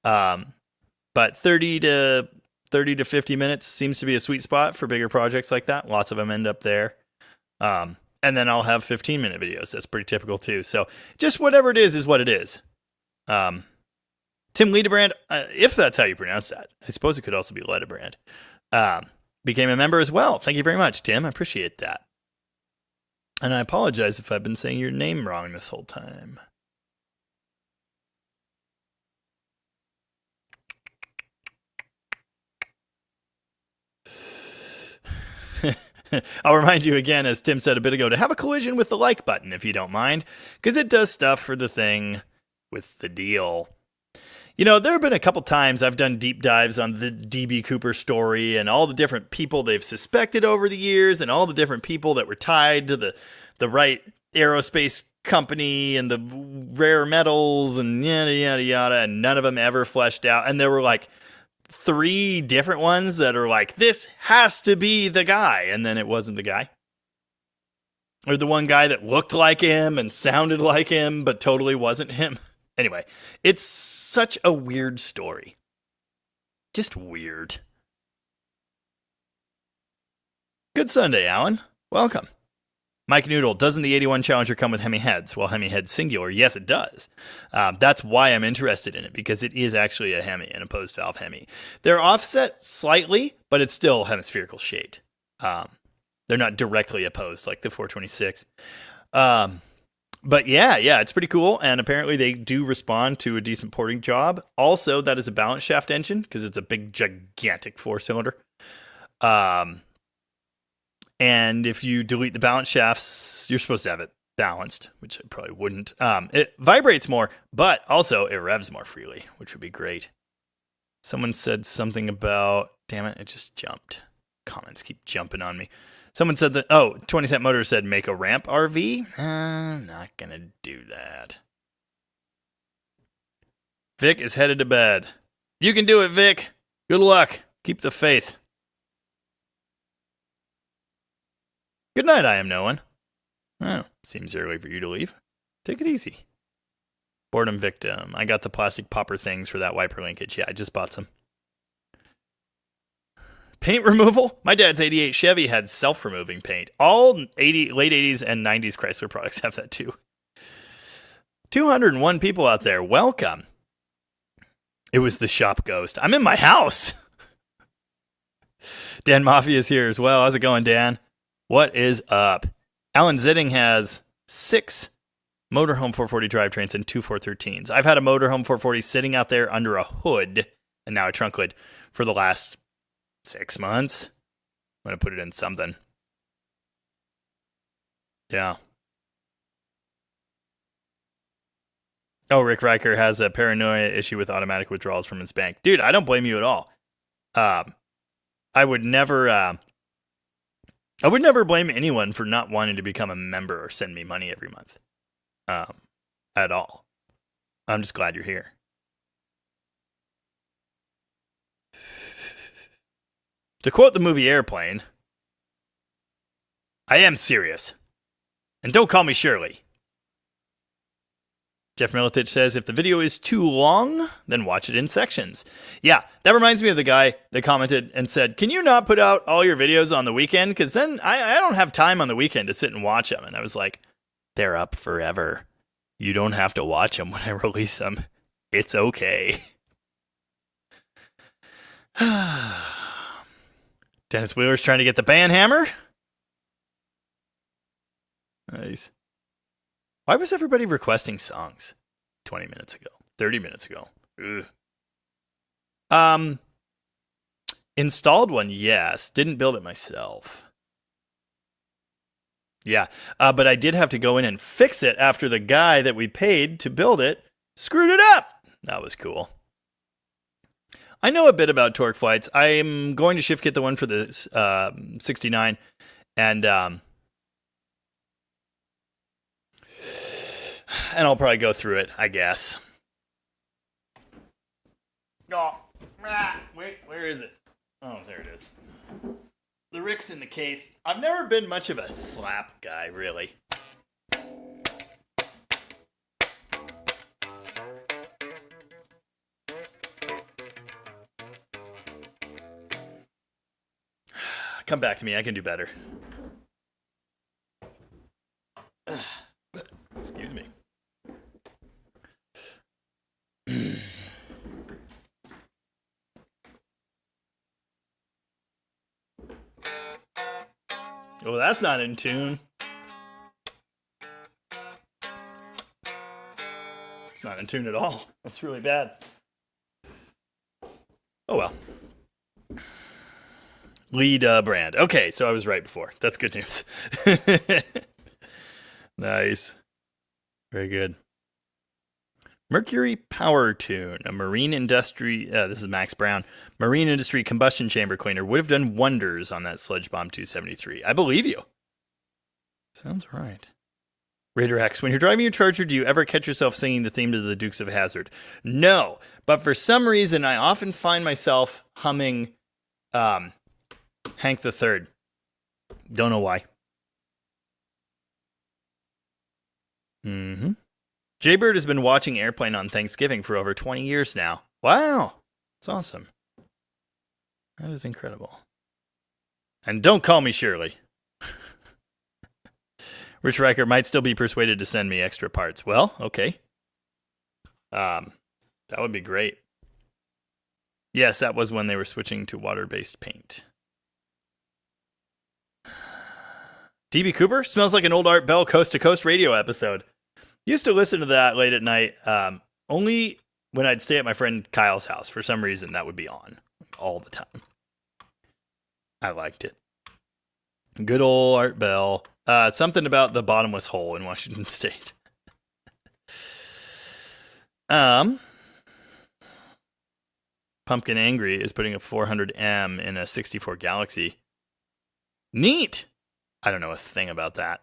But 30 to 50 minutes seems to be a sweet spot for bigger projects like that. Lots of them end up there. And then I'll have 15-minute videos. That's pretty typical too. So just whatever it is what it is. Tim Ledebrand, if that's how you pronounce that, I suppose it could also be Ledebrand, became a member as well. Thank you very much, Tim. I appreciate that. And I apologize if I've been saying your name wrong this whole time. I'll remind you again, as Tim said a bit ago, to have a collision with the like button if you don't mind, because it does stuff for the thing with the deal. You know, there have been a couple times I've done deep dives on the DB Cooper story and all the different people they've suspected over the years and all the different people that were tied to the right aerospace company and the rare metals and yada, yada, yada, and none of them ever fleshed out. And there were like 3 different ones that are like, this has to be the guy, and then it wasn't the guy. Or the one guy that looked like him and sounded like him, but totally wasn't him. Anyway, it's such a weird story. Just weird. Good Sunday, Alan. Welcome. Mike Noodle, doesn't the 81 Challenger come with Hemi heads? Well, Hemi head singular, yes it does. That's why I'm interested in it, because it is actually a Hemi, an opposed valve Hemi. They're offset slightly, but it's still hemispherical shaped. They're not directly opposed like the 426. But yeah, it's pretty cool, and apparently they do respond to a decent porting job. Also, that is a balance shaft engine, because it's a big, gigantic 4-cylinder. And if you delete the balance shafts, you're supposed to have it balanced, which I probably wouldn't. It vibrates more, but also it revs more freely, which would be great. Someone said something about, damn it just jumped. Comments keep jumping on me. Someone said that, 20 Cent Motor said make a ramp RV. I'm not going to do that. Vic is headed to bed. You can do it, Vic. Good luck. Keep the faith. Good night, I am no one. Oh, seems early for you to leave. Take it easy. Boredom victim. I got the plastic popper things for that wiper linkage. Yeah, I just bought some. Paint removal? My dad's 88 Chevy had self-removing paint. All late 80s and 90s Chrysler products have that too. 201 people out there. Welcome. It was the shop ghost. I'm in my house. Dan Mafia is here as well. How's it going, Dan? What is up? Alan Zitting has 6 motorhome 440 drivetrains and 2 413s. I've had a motorhome 440 sitting out there under a hood and now a trunk lid for the last 6 months. I'm going to put it in something. Yeah. Oh, Rick Riker has a paranoia issue with automatic withdrawals from his bank. Dude, I don't blame you at all. I would never blame anyone for not wanting to become a member or send me money every month. At all. I'm just glad you're here. To quote the movie Airplane, I am serious. And don't call me Shirley. Jeff Militich says, if the video is too long, then watch it in sections. Yeah, that reminds me of the guy that commented and said, can you not put out all your videos on the weekend? Because then I don't have time on the weekend to sit and watch them. And I was like, they're up forever. You don't have to watch them when I release them. It's okay. Dennis Wheeler's trying to get the band hammer. Nice. Why was everybody requesting songs 20 minutes ago, 30 minutes ago? Ugh. Installed one, yes. Didn't build it myself. Yeah, but I did have to go in and fix it after the guy that we paid to build it screwed it up. That was cool. I know a bit about torque flights. I'm going to shift kit the one for the 69, and I'll probably go through it, I guess. Oh, wait, where is it? Oh, there it is. The Rick's in the case. I've never been much of a slap guy, really. Come back to me, I can do better. Excuse me. Oh, that's not in tune. It's not in tune at all. That's really bad. Oh well. Lead brand. Okay, so I was right before. That's good news. Nice. Very good. Mercury Power Tune, a marine industry. This is Max Brown. Marine industry combustion chamber cleaner would have done wonders on that Sludge Bomb 273. I believe you. Sounds right. Raider X, when you're driving your Charger, do you ever catch yourself singing the theme to the Dukes of Hazzard? No, but for some reason, I often find myself humming Hank the Third. Don't know why. Jaybird has been watching Airplane on Thanksgiving for over 20 years now. Wow. That's awesome. That is incredible. And don't call me Shirley. Rich Riker might still be persuaded to send me extra parts. Well, okay. That would be great. Yes, that was when they were switching to water-based paint. DB Cooper smells like an old Art Bell Coast to Coast radio episode. Used to listen to that late at night. Only when I'd stay at my friend Kyle's house. For some reason, that would be on all the time. I liked it. Good old Art Bell. Something about the bottomless hole in Washington State. Pumpkin Angry is putting a 400M in a 64 Galaxy. Neat. I don't know a thing about that.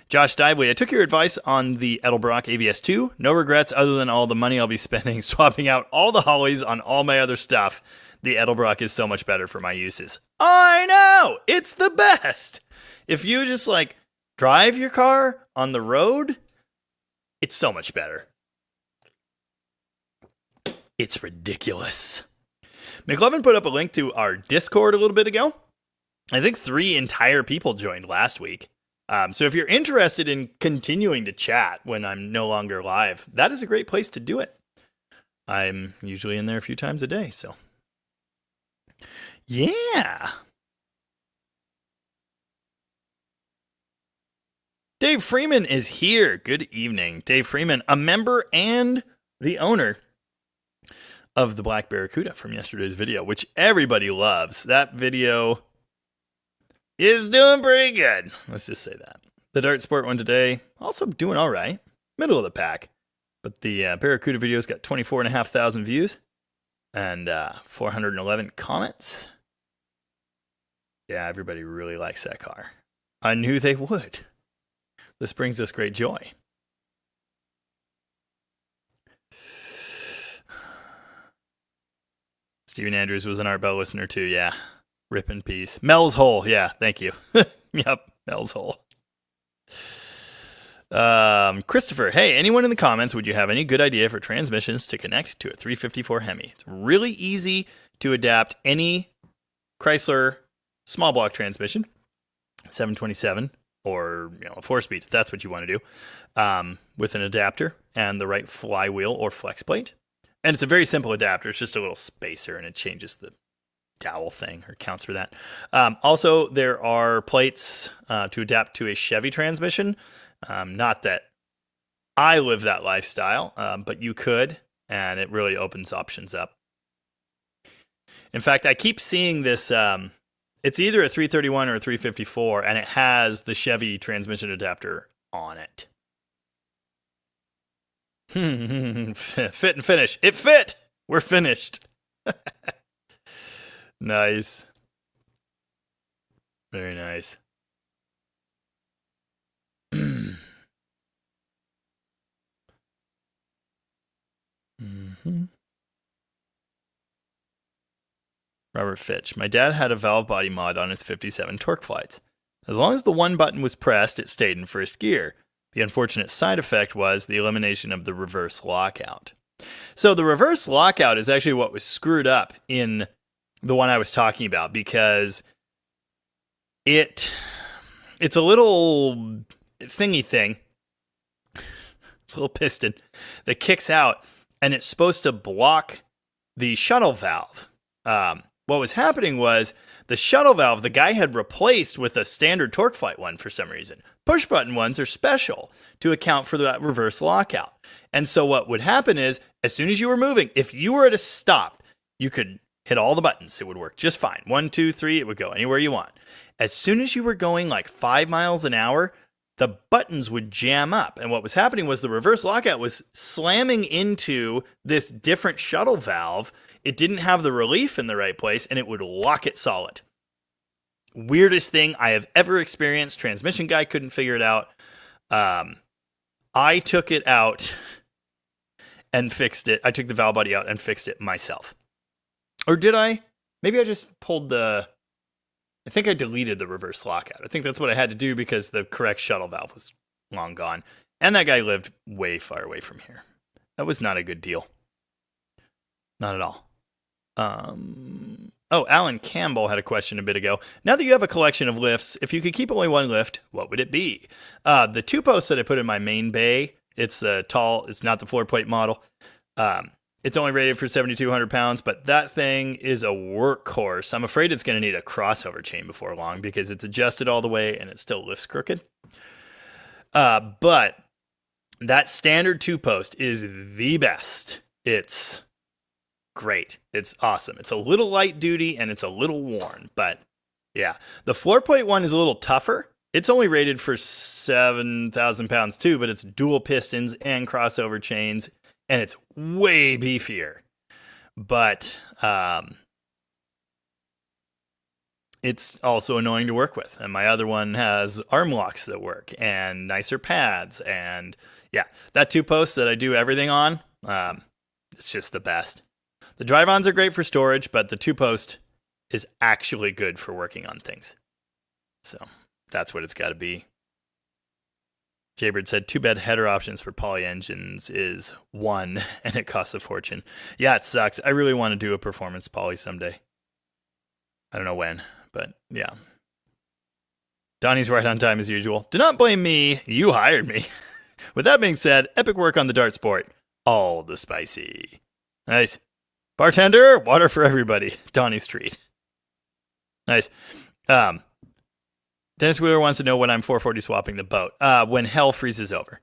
Josh Dively, I took your advice on the Edelbrock AVS2. No regrets other than all the money I'll be spending swapping out all the Hollies on all my other stuff. The Edelbrock is so much better for my uses. I know! It's the best! If you just, drive your car on the road, it's so much better. It's ridiculous. McLovin put up a link to our Discord a little bit ago. I think 3 entire people joined last week. So if you're interested in continuing to chat when I'm no longer live, that is a great place to do it. I'm usually in there a few times a day, so. Yeah. Dave Freeman is here. Good evening. Dave Freeman, a member and the owner of the Black Barracuda from yesterday's video, which everybody loves. That video is doing pretty good. Let's just say that. The Dart Sport one today, also doing all right. Middle of the pack. But the Barracuda video's got 24,500 views and 411 comments. Yeah, everybody really likes that car. I knew they would. This brings us great joy. Steven Andrews was an Art Bell listener too, yeah. Rip in peace. Mel's Hole, yeah, thank you. Yep, Mel's Hole. Christopher, hey, anyone in the comments, would you have any good idea for transmissions to connect to a 354 Hemi? It's really easy to adapt any Chrysler small block transmission, 727, or a 4-speed, if that's what you want to do, with an adapter and the right flywheel or flex plate. And it's a very simple adapter. It's just a little spacer, and it changes the dowel thing, or counts for that. Also, there are plates to adapt to a Chevy transmission. Not that I live that lifestyle, but you could, and it really opens options up. In fact, I keep seeing this. It's either a 331 or a 354, and it has the Chevy transmission adapter on it. Fit and finish. It fit. We're finished. Nice. Very nice. Robert Fitch. My dad had a valve body mod on his 57 Torque Flights. As long as the one button was pressed, it stayed in first gear. The unfortunate side effect was the elimination of the reverse lockout. So the reverse lockout is actually what was screwed up in the one I was talking about, because it's a little thingy thing. It's a little piston that kicks out, and it's supposed to block the shuttle valve. What was happening was the shuttle valve, the guy had replaced with a standard Torque Flight one for some reason. Push button ones are special to account for that reverse lockout. And so what would happen is, as soon as you were moving, if you were at a stop, you could hit all the buttons. It would work just fine. 1, 2, 3, it would go anywhere you want. As soon as you were going like 5 miles an hour, the buttons would jam up. And what was happening was the reverse lockout was slamming into this different shuttle valve. It didn't have the relief in the right place, and it would lock it solid. Weirdest thing I have ever experienced. Transmission guy couldn't figure it out. I took it out and fixed it. I took the valve body out and fixed it myself. Or did I? Maybe I just pulled I think I deleted the reverse lockout. I think that's what I had to do because the correct shuttle valve was long gone. And that guy lived way far away from here. That was not a good deal. Not at all. Alan Campbell had a question a bit ago. Now that you have a collection of lifts, if you could keep only one lift, what would it be? The 2 posts that I put in my main bay, it's tall. It's not the floor plate model. It's only rated for 7,200 pounds, but that thing is a workhorse. I'm afraid it's going to need a crossover chain before long because it's adjusted all the way and it still lifts crooked. But that standard 2-post is the best. It's great. It's awesome. It's a little light duty and it's a little worn, but yeah. The floor plate one is a little tougher. It's only rated for 7,000 pounds too, but it's dual pistons and crossover chains, and it's way beefier. But it's also annoying to work with. And my other one has arm locks that work and nicer pads. And yeah, that 2-post that I do everything on, it's just the best. The drive-ons are great for storage, but the 2-post is actually good for working on things. So that's what it's got to be. Jaybird said, too bad header options for poly engines is 1 and it costs a fortune. Yeah, it sucks. I really want to do a performance poly someday. I don't know when, but yeah. Donnie's right on time as usual. Do not blame me. You hired me. With that being said, epic work on the Dart Sport. All the spicy. Nice. Bartender, water for everybody. Donnie's treat. Nice. Dennis Wheeler wants to know when I'm 440 swapping the boat. When hell freezes over.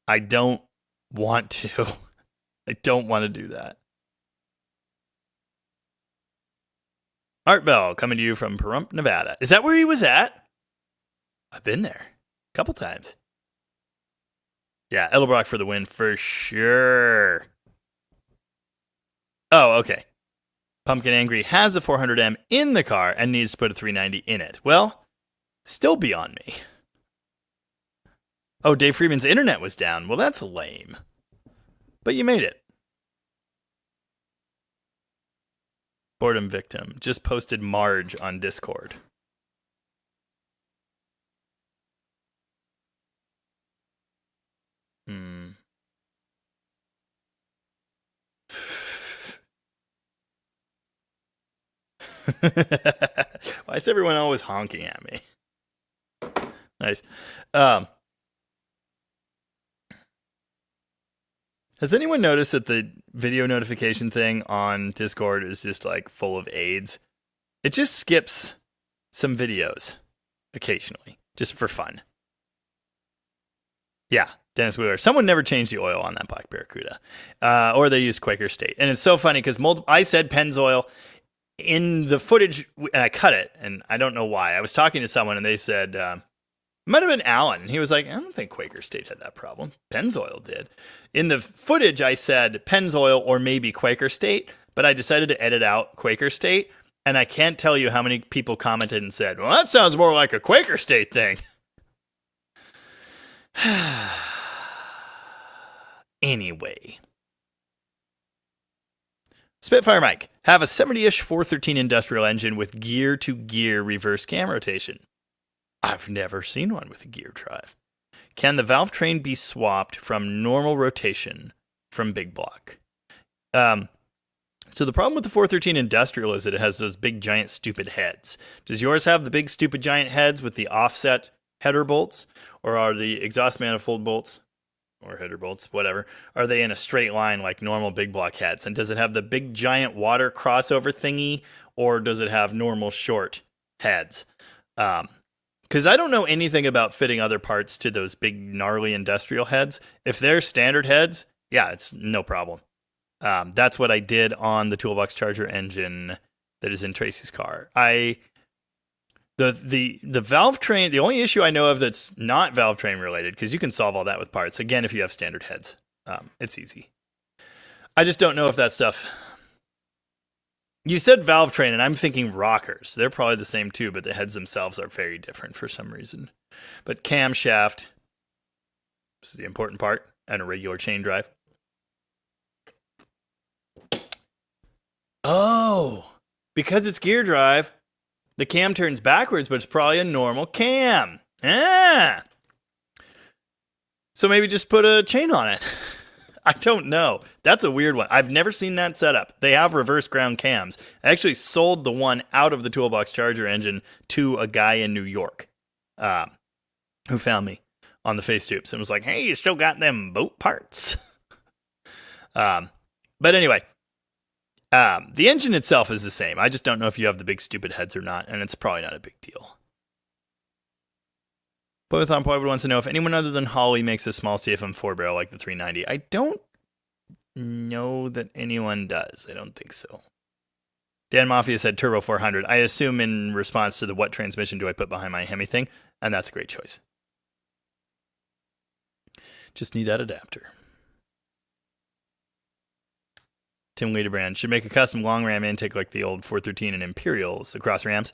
I don't want to. I don't want to do that. Art Bell coming to you from Pahrump, Nevada. Is that where he was at? I've been there a couple times. Yeah, Edelbrock for the win for sure. Oh, okay. Pumpkin Angry has a 400M in the car and needs to put a 390 in it. Well, still beyond me. Oh, Dave Freeman's internet was down. Well, that's lame. But you made it. Boredom victim. Just posted Marge on Discord. Why is everyone always honking at me? Nice. Has anyone noticed that the video notification thing on Discord is just like full of aids? It just skips some videos occasionally, just for fun. Yeah, Dennis Wheeler. Someone never changed the oil on that Black Barracuda. Or they used Quaker State. And it's so funny because I said Pennzoil in the footage, and I cut it, and I don't know why. I was talking to someone, and they said, it might have been Alan. And he was like, I don't think Quaker State had that problem. Pennzoil did. In the footage, I said Pennzoil or maybe Quaker State, but I decided to edit out Quaker State, and I can't tell you how many people commented and said, well, that sounds more like a Quaker State thing. Anyway. Spitfire Mike, have a 70-ish 413 industrial engine with gear-to-gear reverse cam rotation. I've never seen one with a gear drive. Can the valve train be swapped from normal rotation from big block? So the problem with the 413 industrial is that it has those big, giant, stupid heads. Does yours have the big, stupid, giant heads with the offset header bolts? Or are the exhaust manifold bolts, or header bolts, whatever, are they in a straight line like normal big block heads? And does it have the big, giant water crossover thingy? Or does it have normal, short heads. Because I don't know anything about fitting other parts to those big, gnarly industrial heads. If they're standard heads, yeah, it's no problem. That's what I did on the Toolbox Charger engine that is in Tracy's car. The valve train, the only issue I know of that's not valve train related, because you can solve all that with parts. Again, if you have standard heads, it's easy. I just don't know if that stuff... You said valve train, and I'm thinking rockers. They're probably the same too, but the heads themselves are very different for some reason. But camshaft, this is the important part, and a regular chain drive. Oh, because it's gear drive, the cam turns backwards, but it's probably a normal cam. Ah! So maybe just put a chain on it. I don't know. That's a weird one. I've never seen that setup. They have reverse ground cams. I actually sold the one out of the Toolbox Charger engine to a guy in New York who found me on the FaceTubes and was like, hey, you still got them boat parts. But anyway, the engine itself is the same. I just don't know if you have the big stupid heads or not, and it's probably not a big deal. Boython probably wants to know if anyone other than Holly makes a small CFM 4-barrel like the 390. I don't know that anyone does. I don't think so. Dan Mafia said Turbo 400. I assume in response to the what transmission do I put behind my Hemi thing, and that's a great choice. Just need that adapter. Tim Liederbrand should make a custom long ram intake like the old 413 and Imperials, the cross rams.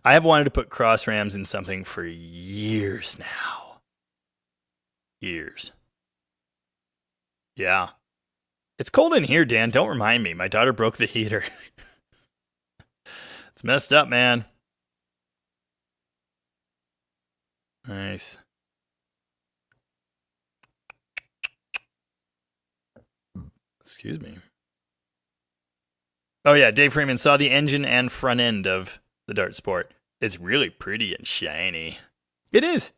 I have wanted to put cross rams in something for years now. Years. Yeah. It's cold in here, Dan. Don't remind me. My daughter broke the heater. It's messed up, man. Nice. Excuse me. Oh yeah, Dave Freeman saw the engine and front end of the Dart Sport. It's really pretty and shiny. It is.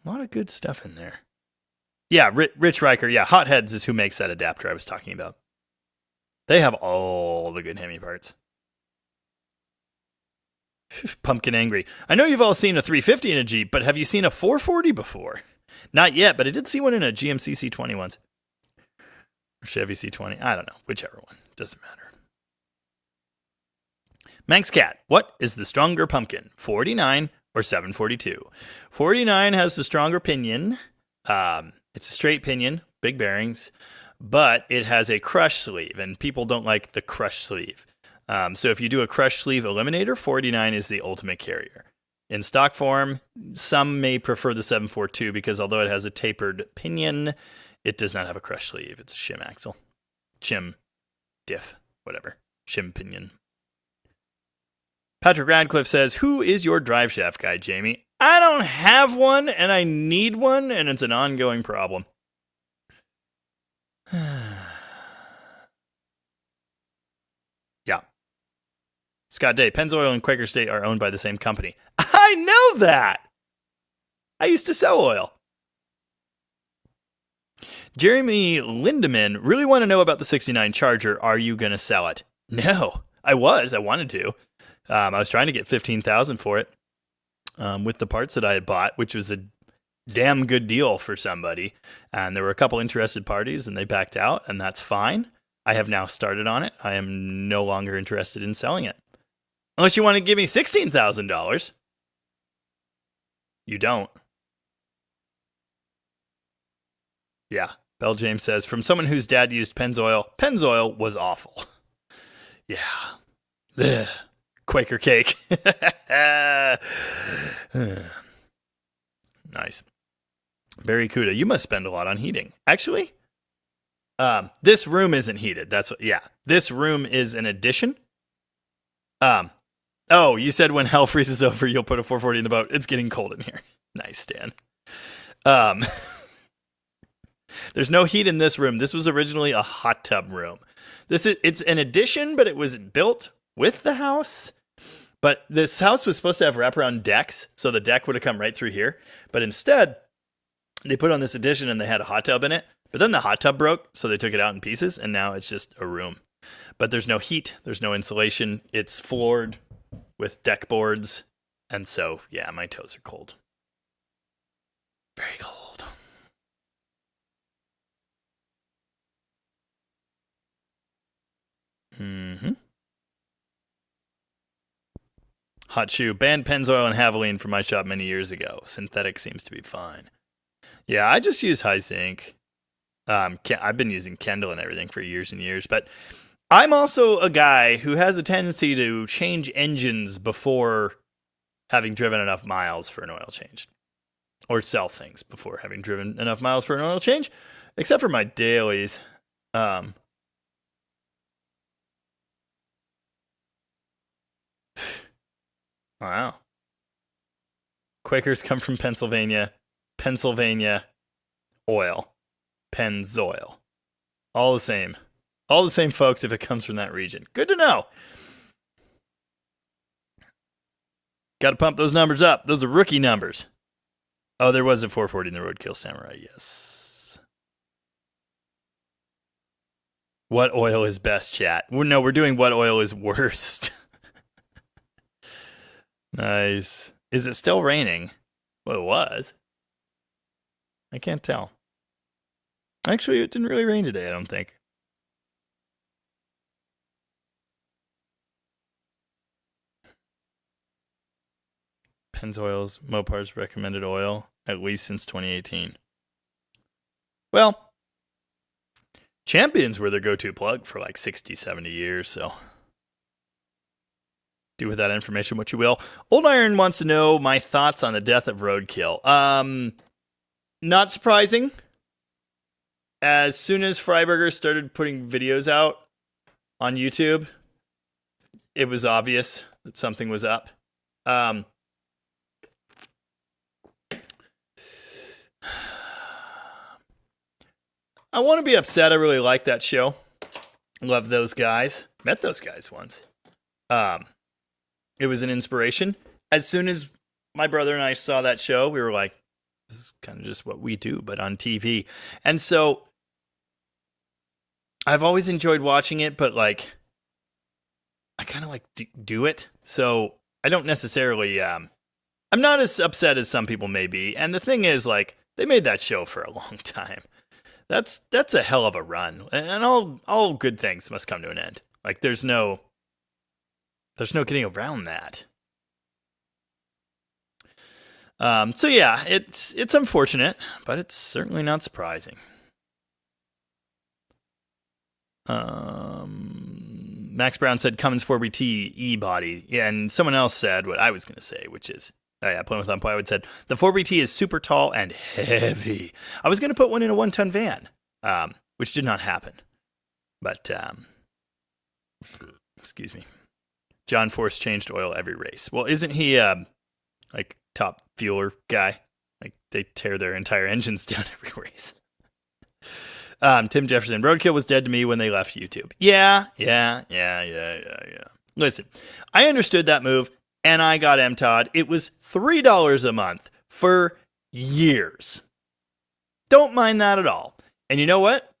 A lot of good stuff in there. Yeah, Rich Riker. Yeah, Hotheads is who makes that adapter I was talking about. They have all the good Hemi parts. Pumpkin Angry. I know you've all seen a 350 in a Jeep, but have you seen a 440 before? Not yet, but I did see one in a GMC C20 once. Or Chevy C20. I don't know. Whichever one. Doesn't matter. Manx Cat, what is the stronger pumpkin, 49 or 742? 49 has the stronger pinion. It's a straight pinion, big bearings, but it has a crush sleeve, and people don't like the crush sleeve. So if you do a crush sleeve eliminator, 49 is the ultimate carrier. In stock form, some may prefer the 742 because although it has a tapered pinion, it does not have a crush sleeve. It's a shim axle. Shim, diff, whatever. Shim pinion. Patrick Radcliffe says, who is your drive shaft guy, Jamie? I don't have one, and I need one, and it's an ongoing problem. Yeah. Scott Day, Pennzoil and Quaker State are owned by the same company. I know that! I used to sell oil. Jeremy Lindemann, really want to know about the 69 Charger. Are you going to sell it? No, I wanted to. I was trying to get $15,000 for it with the parts that I had bought, which was a damn good deal for somebody. And there were a couple interested parties, and they backed out, and that's fine. I have now started on it. I am no longer interested in selling it. Unless you want to give me $16,000. You don't. Yeah. Bell James says, from someone whose dad used Pennzoil was awful. Yeah. Ugh. Quaker cake. Nice. Barry Kuda, you must spend a lot on heating. Actually, this room isn't heated. This room is an addition. Oh, you said when hell freezes over, you'll put a 440 in the boat. It's getting cold in here. Nice, Dan. There's no heat in this room. This was originally a hot tub room. It's an addition, but it was built with the house. But this house was supposed to have wraparound decks, so the deck would have come right through here. But instead, they put on this addition and they had a hot tub in it. But then the hot tub broke, so they took it out in pieces, and now it's just a room. But there's no heat, there's no insulation. It's floored. with deck boards. And so, yeah, my toes are cold. Very cold. Mm-hmm. Hot shoe. Banned Pennzoil and Havoline from my shop many years ago. Synthetic seems to be fine. Yeah, I just use high zinc. I've been using Kendall and everything for years and years, but I'm also a guy who has a tendency to change engines before having driven enough miles for an oil change. Or sell things before having driven enough miles for an oil change. Except for my dailies. Wow. Quakers come from Pennsylvania. Pennsylvania oil. Pennzoil. All the same. All the same, folks, if it comes from that region. Good to know. Got to pump those numbers up. Those are rookie numbers. Oh, there was a 440 in the Roadkill Samurai, yes. What oil is best, chat? No, we're doing what oil is worst. Nice. Is it still raining? Well, it was. I can't tell. Actually, it didn't really rain today, I don't think. Pennzoil's Mopar's recommended oil, at least since 2018. Well, Champions were their go-to plug for like 60, 70 years, so do with that information what you will. Old Iron wants to know my thoughts on the death of Roadkill. Not surprising. As soon as Freiberger started putting videos out on YouTube, it was obvious that something was up. I want to be upset. I really like that show. Love those guys. Met those guys once. It was an inspiration. As soon as my brother and I saw that show, we were like, this is kind of just what we do, but on TV. And so I've always enjoyed watching it, but like, I kind of like do it. So I don't necessarily, I'm not as upset as some people may be. And the thing is, like, they made that show for a long time. That's a hell of a run. And all good things must come to an end. Like, there's no getting around that. So yeah, it's unfortunate, but it's certainly not surprising. Max Brown said Cummins 4BT E-body. Yeah, and someone else said what I was going to say, which is, Plymouth on Plywood said, the 4BT is super tall and heavy. I was going to put one in a 1-ton van, which did not happen. But, excuse me. John Force changed oil every race. Well, isn't he, like, top fueler guy? Like, they tear their entire engines down every race. Tim Jefferson, Roadkill was dead to me when they left YouTube. Yeah. Listen, I understood that move, and I got MTOD. It was $3 a month for years. Don't mind that at all. And you know what?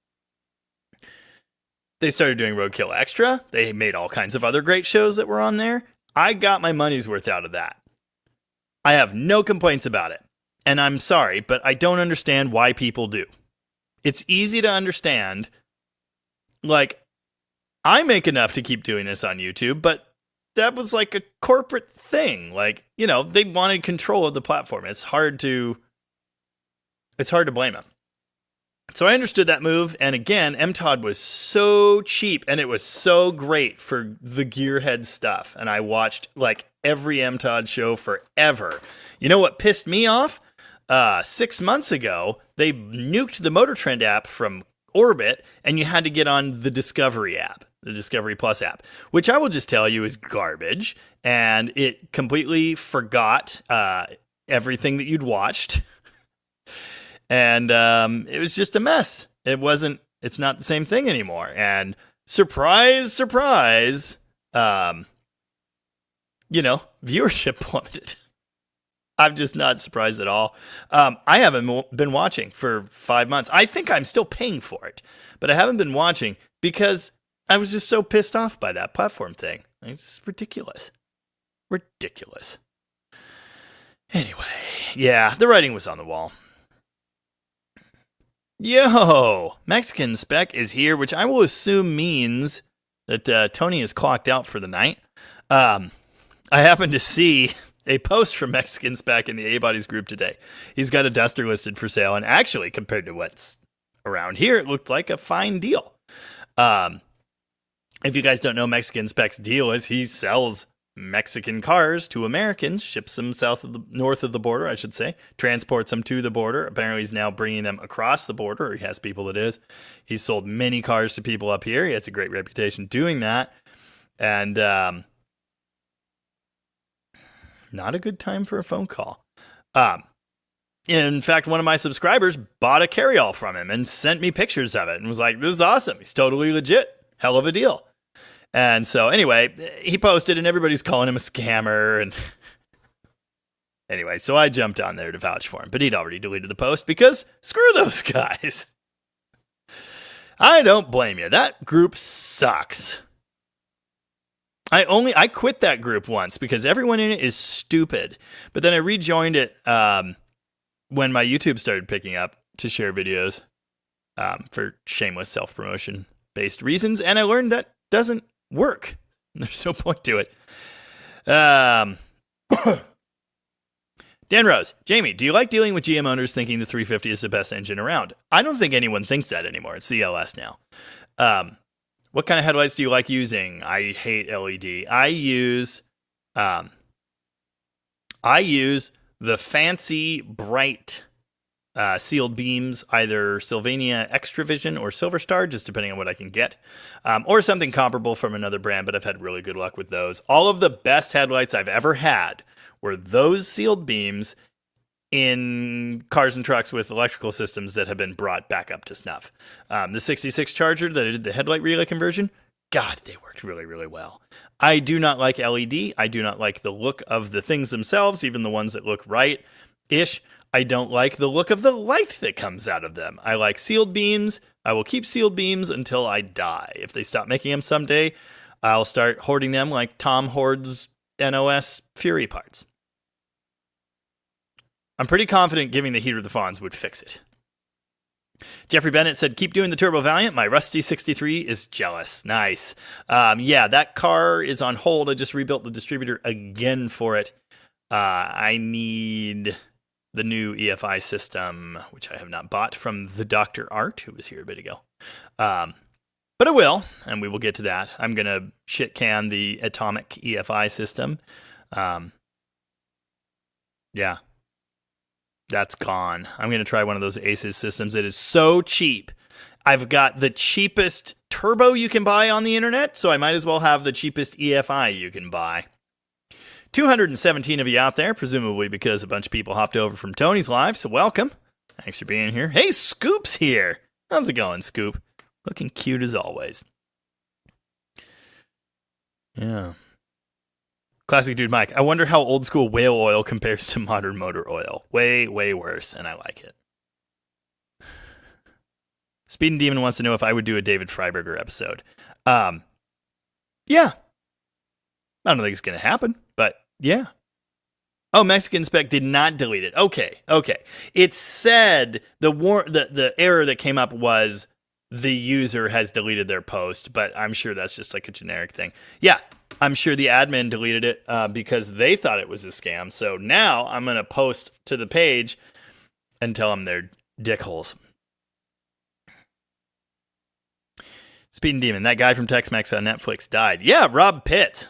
They started doing Roadkill Extra. They made all kinds of other great shows that were on there. I got my money's worth out of that. I have no complaints about it. And I'm sorry, but I don't understand why people do. It's easy to understand. Like, I make enough to keep doing this on YouTube, but that was like a corporate thing. Like, you know, they wanted control of the platform. It's hard to blame them. So I understood that move, and again, MTOD was so cheap, and it was so great for the gearhead stuff, and I watched, like, every MTOD show forever. You know what pissed me off? 6 months ago, they nuked the Motor Trend app from Orbit, and you had to get on the Discovery app, the Discovery Plus app, which I will just tell you is garbage, and it completely forgot everything that you'd watched. And it was just a mess. It's not the same thing anymore. And surprise, surprise, viewership plummeted. I'm just not surprised at all. I haven't been watching for 5 months. I think I'm still paying for it, but I haven't been watching because I was just so pissed off by that platform thing. It's ridiculous. Ridiculous. Anyway, yeah, the writing was on the wall. Yo, Mexican Spec is here, which I will assume means that Tony is clocked out for the night. I happened to see a post from Mexican Spec in the A-Bodies group today. He's got a Duster listed for sale, and actually, compared to what's around here, it looked like a fine deal. If you guys don't know, Mexican Spec's deal is he sells Mexican cars to Americans, ships them north of the border, I should say, transports them to the border. Apparently he's now bringing them across the border, or he has people that is. He's sold many cars to people up here. He has a great reputation doing that. And not a good time for a phone call. In fact, one of my subscribers bought a carryall from him and sent me pictures of it and was like, this is awesome. He's totally legit. Hell of a deal. And so anyway, he posted and everybody's calling him a scammer. And anyway, so I jumped on there to vouch for him, but he'd already deleted the post because screw those guys. I don't blame you. That group sucks. I quit that group once because everyone in it is stupid. But then I rejoined it when my YouTube started picking up to share videos for shameless self-promotion based reasons. And I learned that doesn't work. There's no point to it. Dan Rose, Jamie, do you like dealing with GM owners thinking the 350 is the best engine around? I don't think anyone thinks that anymore. It's CLS now. What kind of headlights do you like using? I hate LED. I use the fancy bright sealed beams, either Sylvania Extra Vision or Silver Star, just depending on what I can get, or something comparable from another brand, but I've had really good luck with those. All of the best headlights I've ever had were those sealed beams in cars and trucks with electrical systems that have been brought back up to snuff. The 66 Charger that I did the headlight relay conversion, God, they worked really, really well. I do not like LED. I do not like the look of the things themselves, even the ones that look right-ish. I don't like the look of the light that comes out of them. I like sealed beams. I will keep sealed beams until I die. If they stop making them someday, I'll start hoarding them like Tom hoards NOS Fury parts. I'm pretty confident giving the heater the fawns would fix it. Jeffrey Bennett said, keep doing the Turbo Valiant. My Rusty 63 is jealous. Nice. Yeah, that car is on hold. I just rebuilt the distributor again for it. I need the new EFI system, which I have not bought from the Dr. Art, who was here a bit ago. But I will, and we will get to that. I'm going to shit can the Atomic EFI system. Yeah. That's gone. I'm going to try one of those Aces systems. It is so cheap. I've got the cheapest turbo you can buy on the internet, so I might as well have the cheapest EFI you can buy. 217 of you out there, presumably because a bunch of people hopped over from Tony's live, so welcome. Thanks for being here. Hey, Scoop's here. How's it going, Scoop? Looking cute as always. Yeah. Classic Dude Mike, I wonder how old school whale oil compares to modern motor oil. Way, way worse, and I like it. Speed and Demon wants to know if I would do a David Freiberger episode. Yeah. I don't think it's going to happen, but yeah. Oh, Mexican Spec did not delete it. Okay. It said the error that came up was the user has deleted their post, but I'm sure that's just like a generic thing. Yeah. I'm sure the admin deleted it because they thought it was a scam. So now I'm going to post to the page and tell them they're dickholes. Speed and Demon, that guy from Tex-Mex on Netflix died. Yeah, Rob Pitt.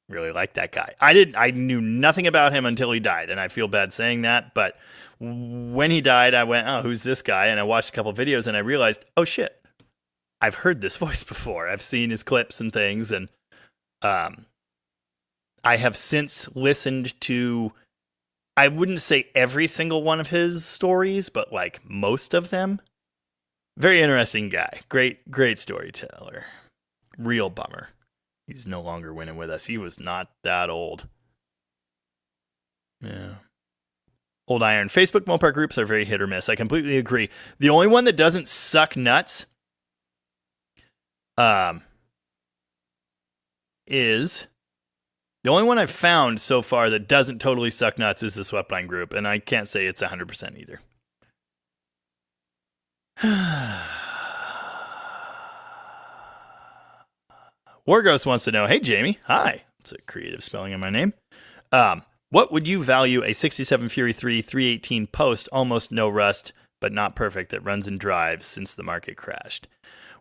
Really like that guy. I knew nothing about him until he died, and I feel bad saying that. But when he died, I went, oh, who's this guy? And I watched a couple videos, and I realized, oh, shit. I've heard this voice before. I've seen his clips and things, and I have since listened to, I wouldn't say every single one of his stories, but like most of them. Very interesting guy. Great storyteller. Real bummer. He's no longer winning with us. He was not that old. Yeah. Old Iron. Facebook Mopar groups are very hit or miss. I completely agree. The only one that doesn't suck nuts is The only one I've found so far that doesn't totally suck nuts is the Sweatline Group, and I can't say it's 100% either. Warghost wants to know, hey, Jamie. Hi. It's a creative spelling of my name. What would you value a 67 Fury 3 318 post, almost no rust, but not perfect, that runs and drives since the market crashed?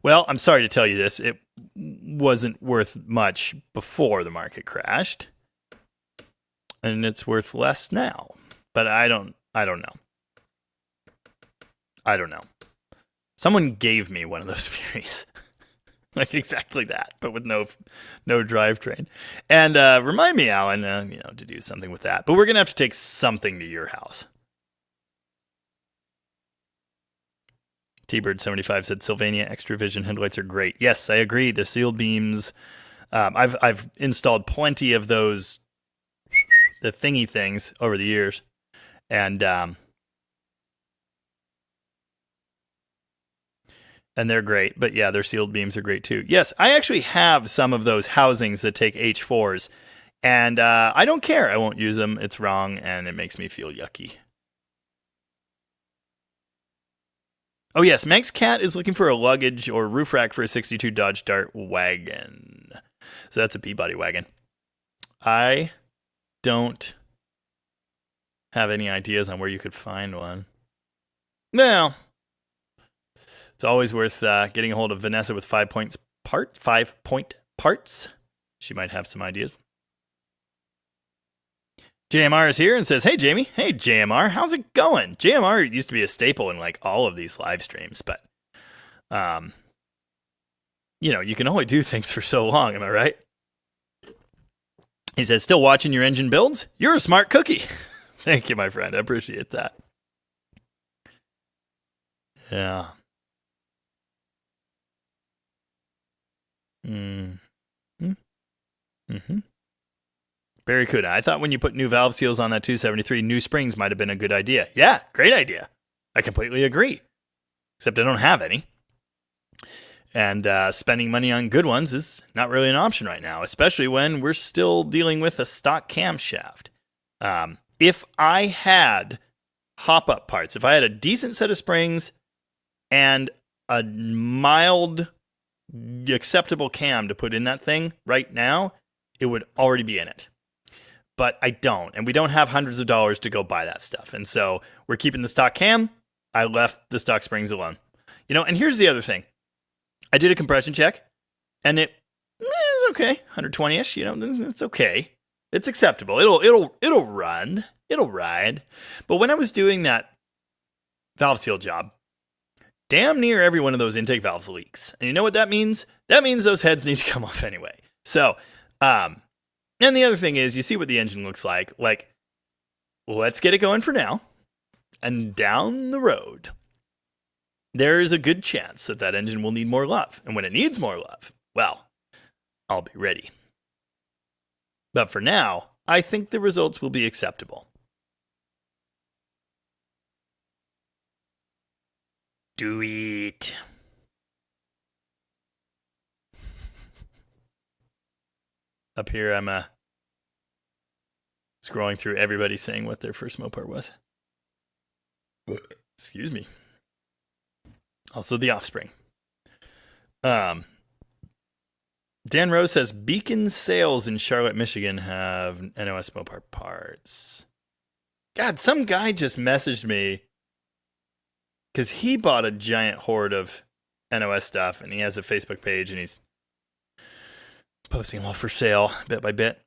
Well, I'm sorry to tell you this. It wasn't worth much before the market crashed, and it's worth less now. But I don't know. I don't know. Someone gave me one of those Furies. Like exactly that, but with no drivetrain. And remind me, Alan, to do something with that. But we're going to have to take something to your house. T-Bird75 said, Sylvania Extra Vision headlights are great. Yes, I agree. The sealed beams. I've installed plenty of those, the thingy things over the years. And they're great. But yeah, their sealed beams are great too. Yes, I actually have some of those housings that take H4s. And I don't care. I won't use them. It's wrong, and it makes me feel yucky. Oh, yes. Meg's cat is looking for a luggage or roof rack for a 62 Dodge Dart wagon. So that's a Peabody wagon. I don't have any ideas on where you could find one. Well, it's always worth getting a hold of Vanessa with 5 point parts. She might have some ideas. JMR is here and says, hey, Jamie. Hey, JMR. How's it going? JMR used to be a staple in like all of these live streams, but, you can only do things for so long. Am I right? He says, still watching your engine builds? You're a smart cookie. Thank you, my friend. I appreciate that. Yeah. Mm-hmm. Barracuda, I thought when you put new valve seals on that 273, new springs might have been a good idea. Yeah, great idea. I completely agree. Except I don't have any. And spending money on good ones is not really an option right now, especially when we're still dealing with a stock camshaft. If I had hop-up parts, if I had a decent set of springs and a mild, acceptable cam to put in that thing right now, it would already be in it. But I don't, and we don't have hundreds of dollars to go buy that stuff. And so we're keeping the stock cam. I left the stock springs alone. And here's the other thing. I did a compression check, and it's okay, 120-ish. It's okay. It's acceptable. It'll run. It'll ride. But when I was doing that valve seal job, damn near every one of those intake valves leaks. And you know what that means? That means those heads need to come off anyway. So, and the other thing is, you see what the engine looks like. Like, let's get it going for now. And down the road, there is a good chance that engine will need more love. And when it needs more love, well, I'll be ready. But for now, I think the results will be acceptable. Do it. Up here, I'm scrolling through everybody saying what their first Mopar was. Excuse me. Also, the Offspring. Dan Rose says, Beacon Sales in Charlotte, Michigan have NOS Mopar parts. God, some guy just messaged me because he bought a giant hoard of NOS stuff, and he has a Facebook page, and he's posting them all for sale, bit by bit.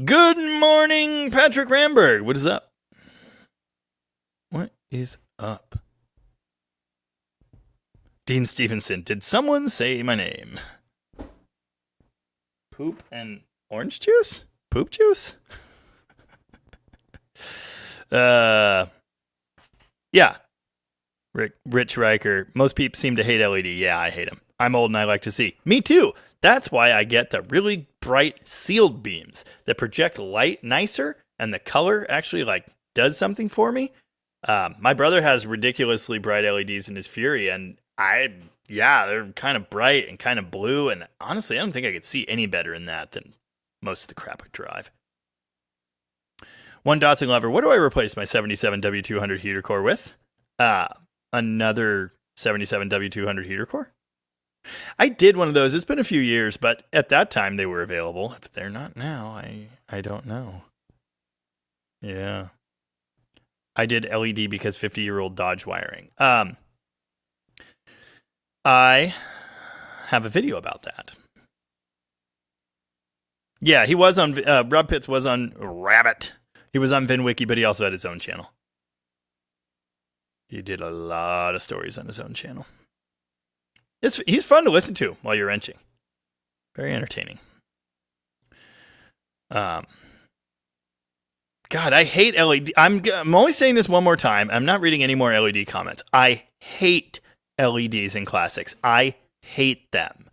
Good morning, Patrick Ramberg. What is up? What is up? Dean Stevenson, did someone say my name? Poop and orange juice? Poop juice? Yeah. Rich Riker. Most people seem to hate LED. Yeah, I hate them. I'm old and I like to see. Me too. That's why I get the really bright sealed beams that project light nicer, and the color actually does something for me. My brother has ridiculously bright LEDs in his Fury, and they're kind of bright and kind of blue, and honestly, I don't think I could see any better in that than most of the crap I drive. One Datsun lover. What do I replace my 77 W200 heater core with? Another 77 W200 heater core. I did one of those. It's been a few years, but at that time they were available. If they're not now, I don't know. Yeah. I did LED because 50-year-old Dodge wiring. I have a video about that. Yeah, he was on, Rob Pitts was on Rabbit. He was on VinWiki, but he also had his own channel. He did a lot of stories on his own channel. He's fun to listen to while you're wrenching. Very entertaining. God, I hate LED. I'm only saying this one more time. I'm not reading any more LED comments. I hate LEDs in classics. I hate them.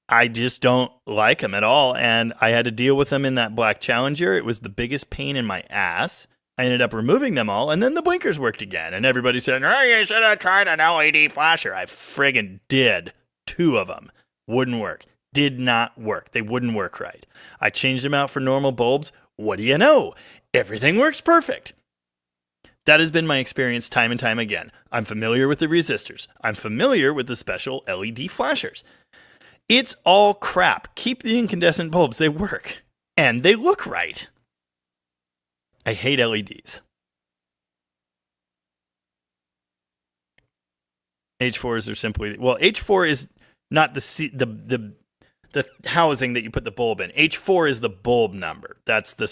I just don't like them at all, and I had to deal with them in that black Challenger. It was the biggest pain in my ass. I ended up removing them all, and then the blinkers worked again, and everybody said, oh, you should have tried an LED flasher. I friggin' did. 2 of them. Wouldn't work. Did not work. They wouldn't work right. I changed them out for normal bulbs. What do you know? Everything works perfect. That has been my experience time and time again. I'm familiar with the resistors. I'm familiar with the special LED flashers. It's all crap. Keep the incandescent bulbs. They work. And they look right. I hate LEDs. H4s are simply... Well, H4 is not the housing that you put the bulb in. H4 is the bulb number. That's the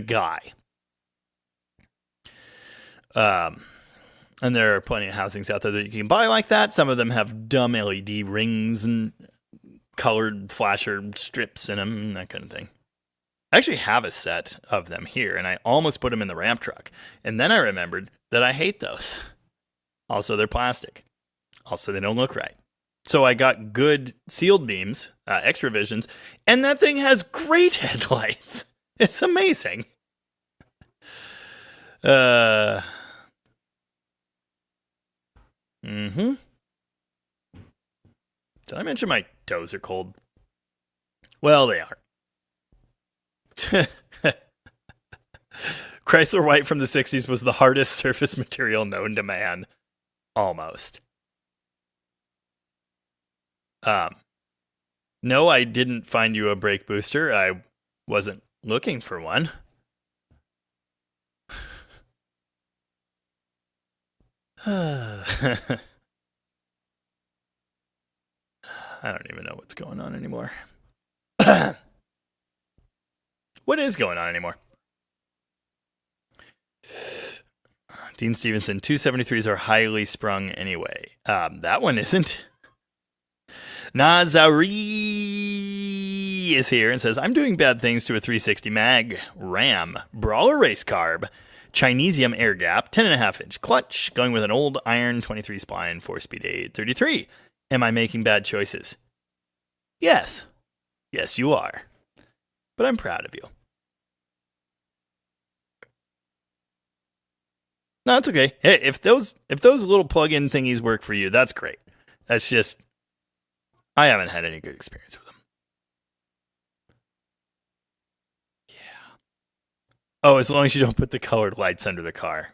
guy. And there are plenty of housings out there that you can buy like that. Some of them have dumb LED rings and colored flasher strips in them and that kind of thing. I actually have a set of them here, and I almost put them in the ramp truck. And then I remembered that I hate those. Also, they're plastic. Also, they don't look right. So I got good sealed beams, extra visions, and that thing has great headlights. It's amazing. Did I mention my toes are cold? Well, they are. Chrysler White from the 60s was the hardest surface material known to man. Almost. No, I didn't find you a brake booster. I wasn't looking for one. I don't even know what's going on anymore. What is going on anymore? Dean Stevenson, 273s are highly sprung anyway. That one isn't. Nazari is here and says, I'm doing bad things to a 360 mag, RAM, Brawler race carb, Chinesium air gap, 10.5-inch clutch, going with an old iron 23 spline, 4-speed 833. Am I making bad choices? Yes. Yes, you are. But I'm proud of you. No, it's okay. Hey, if those little plug-in thingies work for you, that's great. That's just, I haven't had any good experience with them. Yeah. Oh, as long as you don't put the colored lights under the car.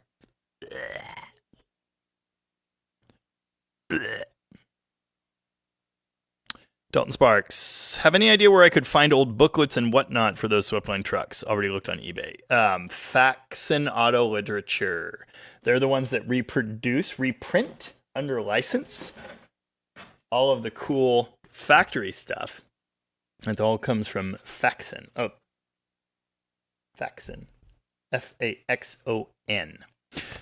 Dalton Sparks, have any idea where I could find old booklets and whatnot for those swept-line trucks? Already looked on eBay. Faxon Auto Literature. They're the ones that reprint under license all of the cool factory stuff. It all comes from Faxon. Oh, Faxon. Faxon.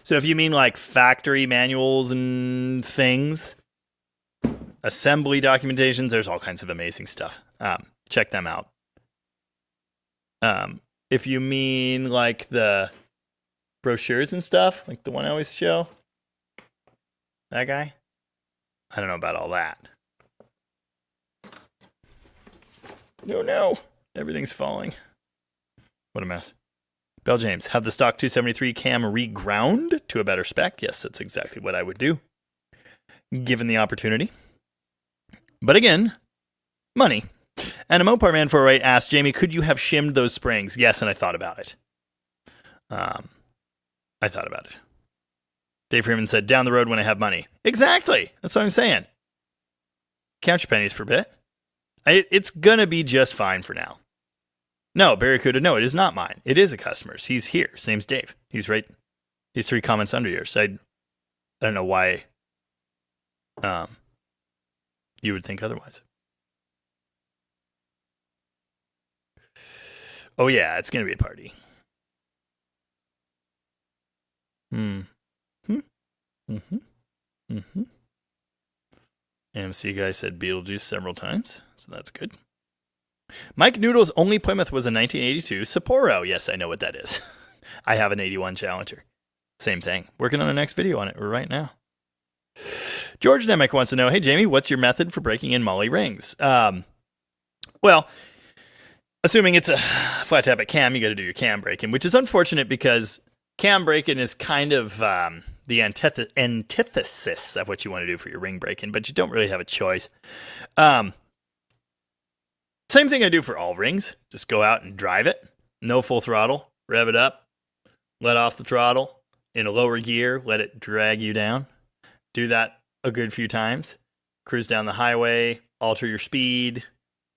So if you mean like factory manuals and things, assembly documentations, there's all kinds of amazing stuff. Check them out. If you mean like the brochures and stuff, like the one I always show, that guy, I don't know about all that. No, everything's falling. What a mess. Bell James, have the stock 273 cam reground to a better spec? Yes, that's exactly what I would do, given the opportunity. But again, money. And a Mopar Man 408 asked, Jamie, could you have shimmed those springs? Yes, and I thought about it. Dave Freeman said, down the road when I have money. Exactly. That's what I'm saying. Count your pennies for a bit. It's going to be just fine for now. No, Barracuda, no, it is not mine. It is a customer's. He's here. His name's Dave. He's right. He's 3 comments under yours. I don't know why you would think otherwise. Oh, yeah, it's going to be a party. AMC guy said Beetlejuice several times, so that's good. Mike Noodle's only Plymouth was a 1982 Sapporo. Yes, I know what that is. I have an 81 Challenger. Same thing. Working on the next video on it right now. George Nemec wants to know, hey, Jamie, what's your method for breaking in Molly rings? Well, assuming it's a flat tap at cam, you got to do your cam braking, which is unfortunate because cam braking is kind of the antithesis of what you want to do for your ring braking, but you don't really have a choice. Same thing I do for all rings. Just go out and drive it. No full throttle. Rev it up. Let off the throttle. In a lower gear, let it drag you down. Do that a good few times. Cruise down the highway. Alter your speed.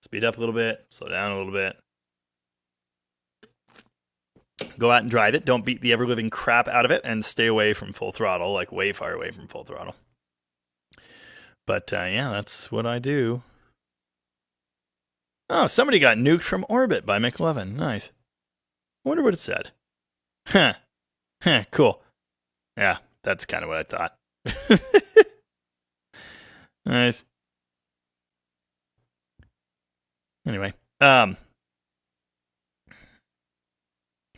Speed up a little bit. Slow down a little bit. Go out and drive it. Don't beat the ever-living crap out of it. And stay away from full throttle. Like way far away from full throttle. But yeah, that's what I do. Oh, somebody got nuked from orbit by McLovin. Nice. I wonder what it said. Huh. Huh, cool. Yeah, that's kind of what I thought. Nice. Anyway,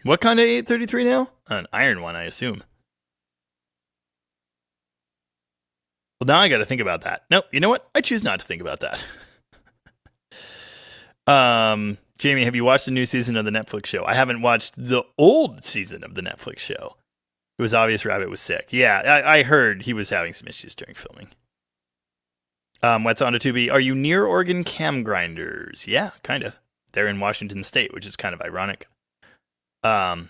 what kind of 833 now? An iron one, I assume. Well, now I got to think about that. Nope, you know what? I choose not to think about that. Jamie, have you watched the new season of the Netflix show? I haven't watched the old season of the Netflix show. It was obvious Rabbit was sick. Yeah, I heard he was having some issues during filming. What's on to 2B? Are you near Oregon cam grinders? Yeah, kind of. They're in Washington State, which is kind of ironic. The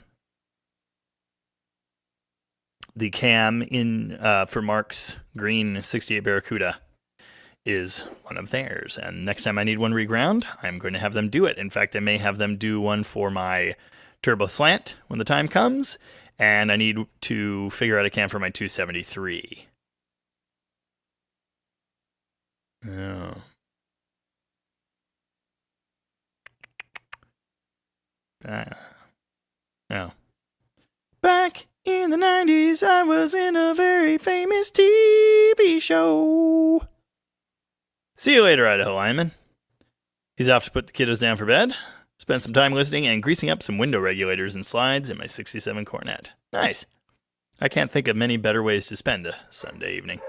cam in for Mark's green 68 Barracuda is one of theirs. And next time I need one reground, I'm going to have them do it. In fact, I may have them do one for my turbo slant when the time comes. And I need to figure out a cam for my 273. Oh. Oh. Back in the 90s, I was in a very famous TV show. See you later, Idaho lineman. He's off to put the kiddos down for bed. Spent some time listening and greasing up some window regulators and slides in my 67 Cornet. Nice. I can't think of many better ways to spend a Sunday evening.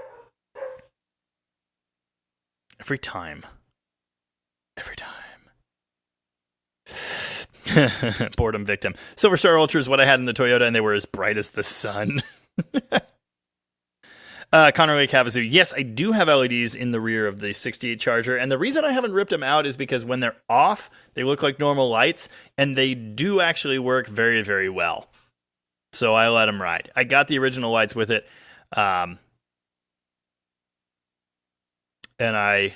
Every time. Boredom victim. Silver Star Ultra is what I had in the Toyota, and they were as bright as the sun. Conroy Cavazu. Yes, I do have LEDs in the rear of the 68 Charger, and the reason I haven't ripped them out is because when they're off, they look like normal lights, and they do actually work very, very well. So I let them ride. I got the original lights with it, and I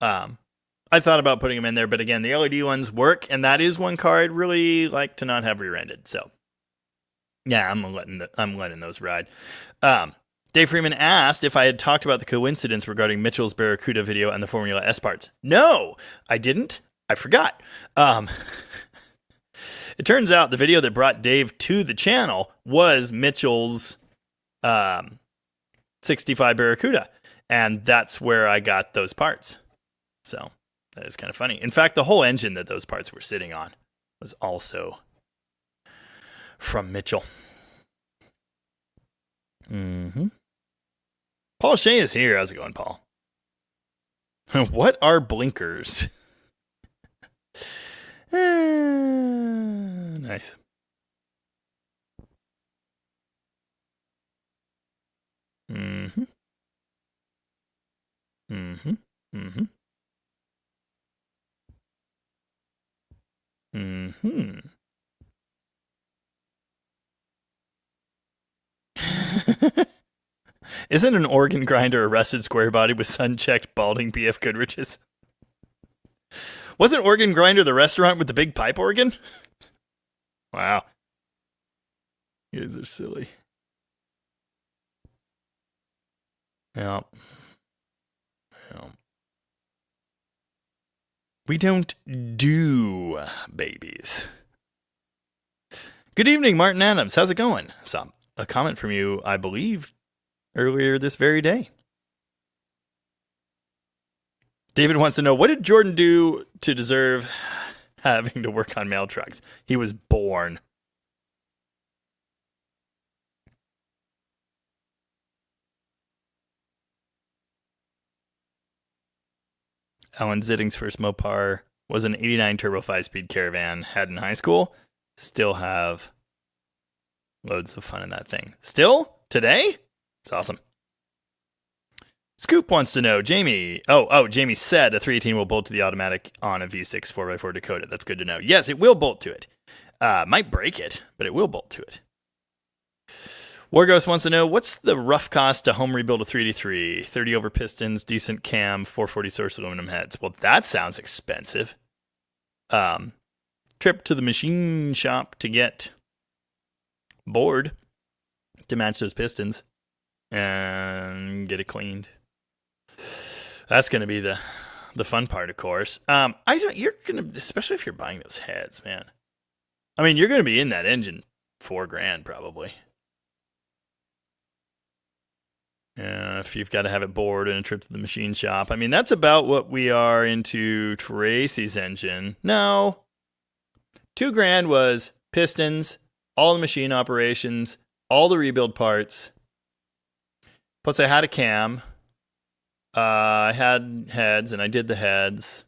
thought about putting them in there, but again, the LED ones work, and that is one car I'd really like to not have rear-ended. So, yeah, I'm letting those ride. Dave Freeman asked if I had talked about the coincidence regarding Mitchell's Barracuda video and the Formula S parts. No, I didn't. I forgot. It turns out the video that brought Dave to the channel was Mitchell's 65 Barracuda, and that's where I got those parts. So that is kind of funny. In fact, the whole engine that those parts were sitting on was also from Mitchell. Mm-hmm. Paul Shea is here. How's it going, Paul? What are blinkers? Nice. Mm-hmm. Mm-hmm. Mm-hmm. Mm-hmm. Isn't an organ grinder a rusted square body with sun-checked balding BF Goodriches? Wasn't Organ Grinder the restaurant with the big pipe organ? Wow. You guys are silly. Yeah. We don't do babies. Good evening, Martin Adams. How's it going? Saw a comment from you, I believe, earlier this very day. David wants to know, what did Jordan do to deserve having to work on mail trucks? He was born. Alan Zitting's first Mopar was an 89 Turbo 5-speed Caravan. Had in high school. Still have loads of fun in that thing. Still? Today? It's awesome. Scoop wants to know, Jamie. Jamie said a 318 will bolt to the automatic on a V6 4x4 Dakota. That's good to know. Yes, it will bolt to it. Might break it, but it will bolt to it. Warghost wants to know, what's the rough cost to home rebuild a 383? 30 over pistons, decent cam, 440 source aluminum heads. Well, that sounds expensive. Trip to the machine shop to get board to match those pistons and get it cleaned. That's going to be the fun part, of course. You're going to, especially if you're buying those heads, man. I mean, you're going to be in that engine $4,000 probably. If you've got to have it bored and a trip to the machine shop. I mean, that's about what we are into Tracy's engine. No. $2,000 was pistons, all the machine operations, all the rebuild parts. Plus I had a cam. I had heads, and I did the heads.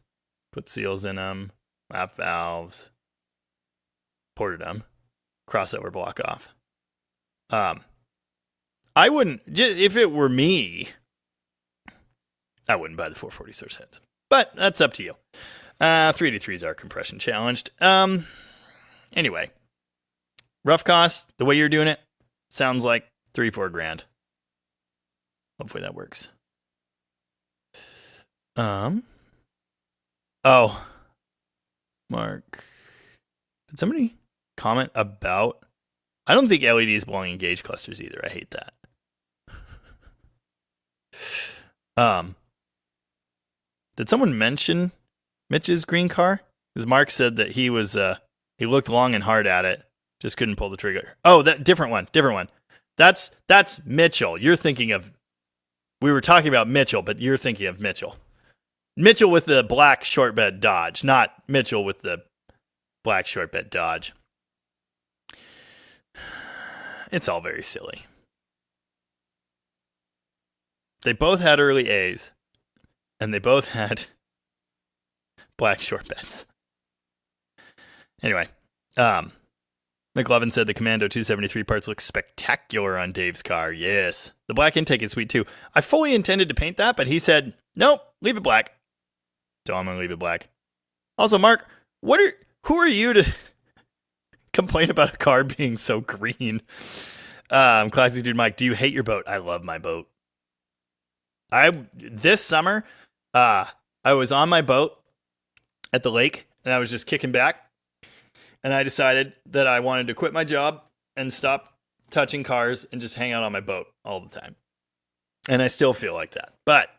Put seals in them. Lap valves. Ported them. Crossover block off. I wouldn't, if it were me, I wouldn't buy the 440 source heads. But that's up to you. 383s are compression challenged. Anyway. Rough cost, the way you're doing it, sounds like $3,000-4,000. Hopefully that works. Mark. Did somebody comment about? I don't think LED is blowing in gauge clusters either. I hate that. Did someone mention Mitch's green car? Because Mark said that he looked long and hard at it, just couldn't pull the trigger. Oh, that different one. That's Mitchell. You're thinking of. We were talking about Mitchell, but you're thinking of Mitchell. Mitchell with the black short bed Dodge, not Mitchell with the black short bed Dodge. It's all very silly. They both had early A's, and they both had black short beds. Anyway, McLovin said the Commando 273 parts look spectacular on Dave's car. Yes. The black intake is sweet too. I fully intended to paint that, but he said, nope, leave it black. So I'm going to leave it black. Also, Mark, who are you to complain about a car being so green? Classy dude Mike, do you hate your boat? I love my boat. This summer, I was on my boat at the lake, and I was just kicking back, and I decided that I wanted to quit my job and stop touching cars and just hang out on my boat all the time. And I still feel like that, but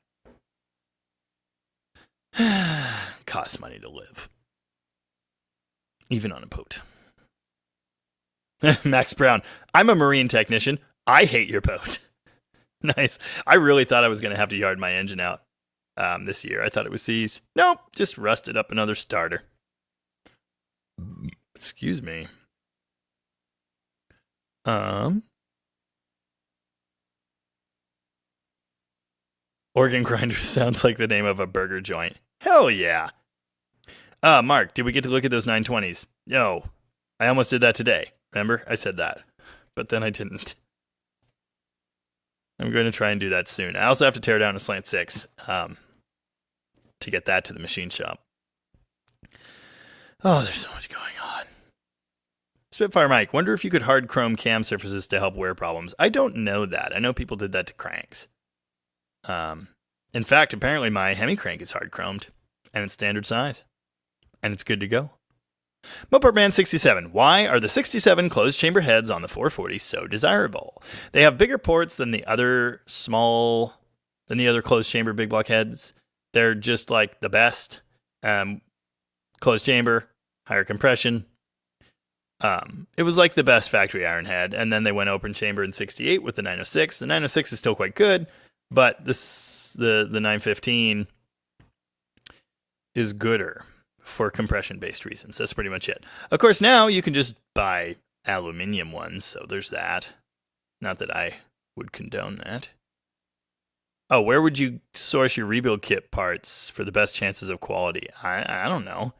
costs money to live, even on a boat. Max Brown, I'm a marine technician. I hate your boat. Nice. I really thought I was going to have to yard my engine out this year. I thought it was seized. Nope, just rusted up another starter. Excuse me. Organ grinder sounds like the name of a burger joint. Hell yeah. Mark, did we get to look at those 920s? No. I almost did that today. Remember? I said that. But then I didn't. I'm going to try and do that soon. I also have to tear down a Slant 6 to get that to the machine shop. Oh, there's so much going on. Spitfire Mike, wonder if you could hard chrome cam surfaces to help wear problems. I don't know that. I know people did that to cranks. In fact, apparently my Hemi crank is hard chromed, and it's standard size, and it's good to go. Mopar Man 67. Why are the 67 closed chamber heads on the 440 so desirable? They have bigger ports than the other closed chamber big block heads. They're just like the best. Closed chamber, higher compression. It was like the best factory iron head, and then they went open chamber in 68 with the 906. The 906 is still quite good, but the 915 is gooder for compression-based reasons. That's pretty much it. Of course, now you can just buy aluminum ones, so there's that. Not that I would condone that. Oh, where would you source your rebuild kit parts for the best chances of quality? I don't know.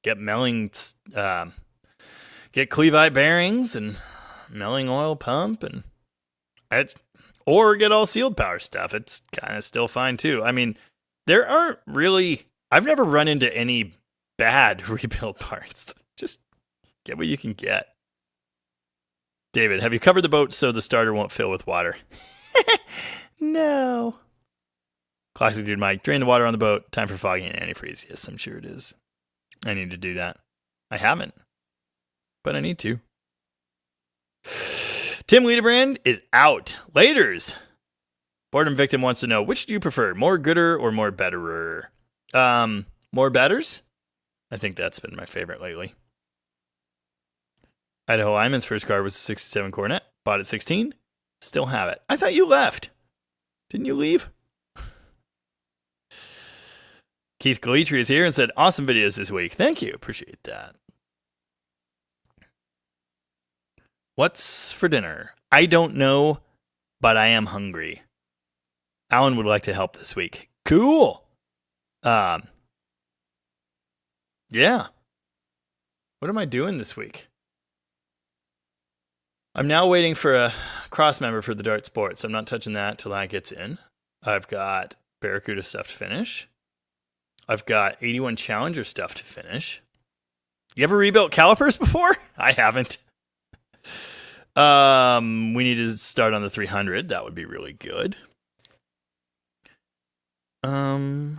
Get milling... Get Clevi bearings and milling oil pump or get all sealed power stuff. It's kind of still fine too. I mean, there aren't really, I've never run into any bad rebuild parts. Just get what you can get. David, have you covered the boat so the starter won't fill with water? No. Classic Dude Mike, drain the water on the boat. Time for fogging and antifreeze. Yes, I'm sure it is. I need to do that. I haven't. But I need to. Tim Liederbrand is out. Laters. Boredom Victim wants to know, which do you prefer, more gooder or more betterer? More betters? I think that's been my favorite lately. Idaho Iman's first car was a 67 Coronet. Bought at 16. Still have it. I thought you left. Didn't you leave? Keith Galitri is here and said, awesome videos this week. Thank you. Appreciate that. What's for dinner? I don't know, but I am hungry. Alan would like to help this week. Cool. Yeah. What am I doing this week? I'm now waiting for a cross member for the Dart Sports. I'm not touching that till that gets in. I've got Barracuda stuff to finish. I've got 81 Challenger stuff to finish. You ever rebuilt calipers before? I haven't. We need to start on the 300. That would be really good. Yeah.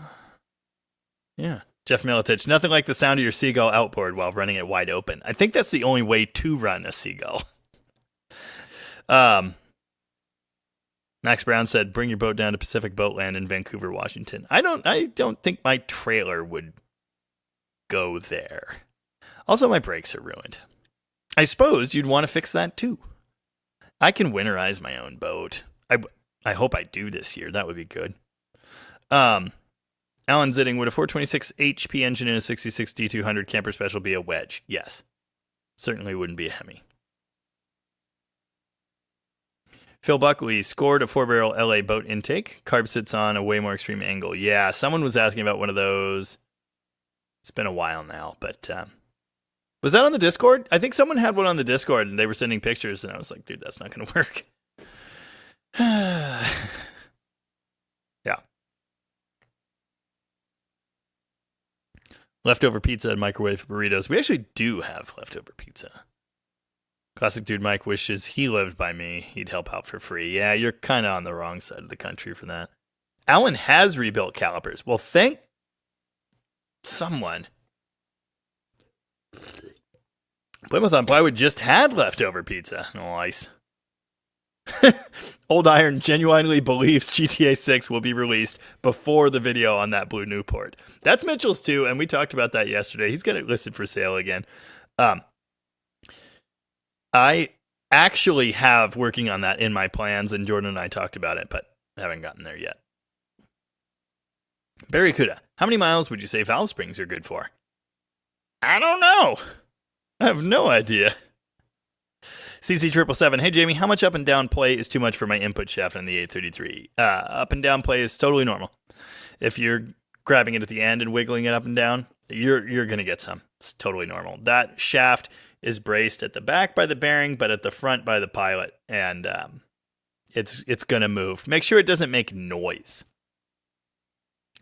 Jeff Militich, nothing like the sound of your seagull outboard while running it wide open. I think that's the only way to run a seagull. Max Brown said, bring your boat down to Pacific Boatland in Vancouver, Washington. I don't think my trailer would go there. Also, my brakes are ruined. I suppose you'd want to fix that too. I can winterize my own boat. I hope I do this year. That would be good. Alan Zitting, would a 426 HP engine in a 66 D200 camper special be a wedge? Yes. Certainly wouldn't be a Hemi. Phil Buckley scored a 4-barrel LA boat intake. Carb sits on a way more extreme angle. Yeah, someone was asking about one of those. It's been a while now, but was that on the Discord? I think someone had one on the Discord and they were sending pictures and I was like, dude, that's not going to work. Yeah. Leftover pizza and microwave burritos. We actually do have leftover pizza. Classic Dude Mike wishes he lived by me. He'd help out for free. Yeah, you're kind of on the wrong side of the country for that. Alan has rebuilt calipers. Well, thank someone. Plymouth on Plywood just had leftover pizza. Nice. Old Iron genuinely believes GTA 6 will be released before the video on that blue Newport. That's Mitchell's too, and we talked about that yesterday. He's got it listed for sale again. I actually have working on that in my plans, and Jordan and I talked about it, but haven't gotten there yet. Barry Kuda, how many miles would you say valve springs are good for? I don't know. I have no idea. CC777, hey Jamie, how much up and down play is too much for my input shaft on the 833? Up and down play is totally normal. If you're grabbing it at the end and wiggling it up and down, you're going to get some. It's totally normal. That shaft is braced at the back by the bearing, but at the front by the pilot, and it's going to move. Make sure it doesn't make noise.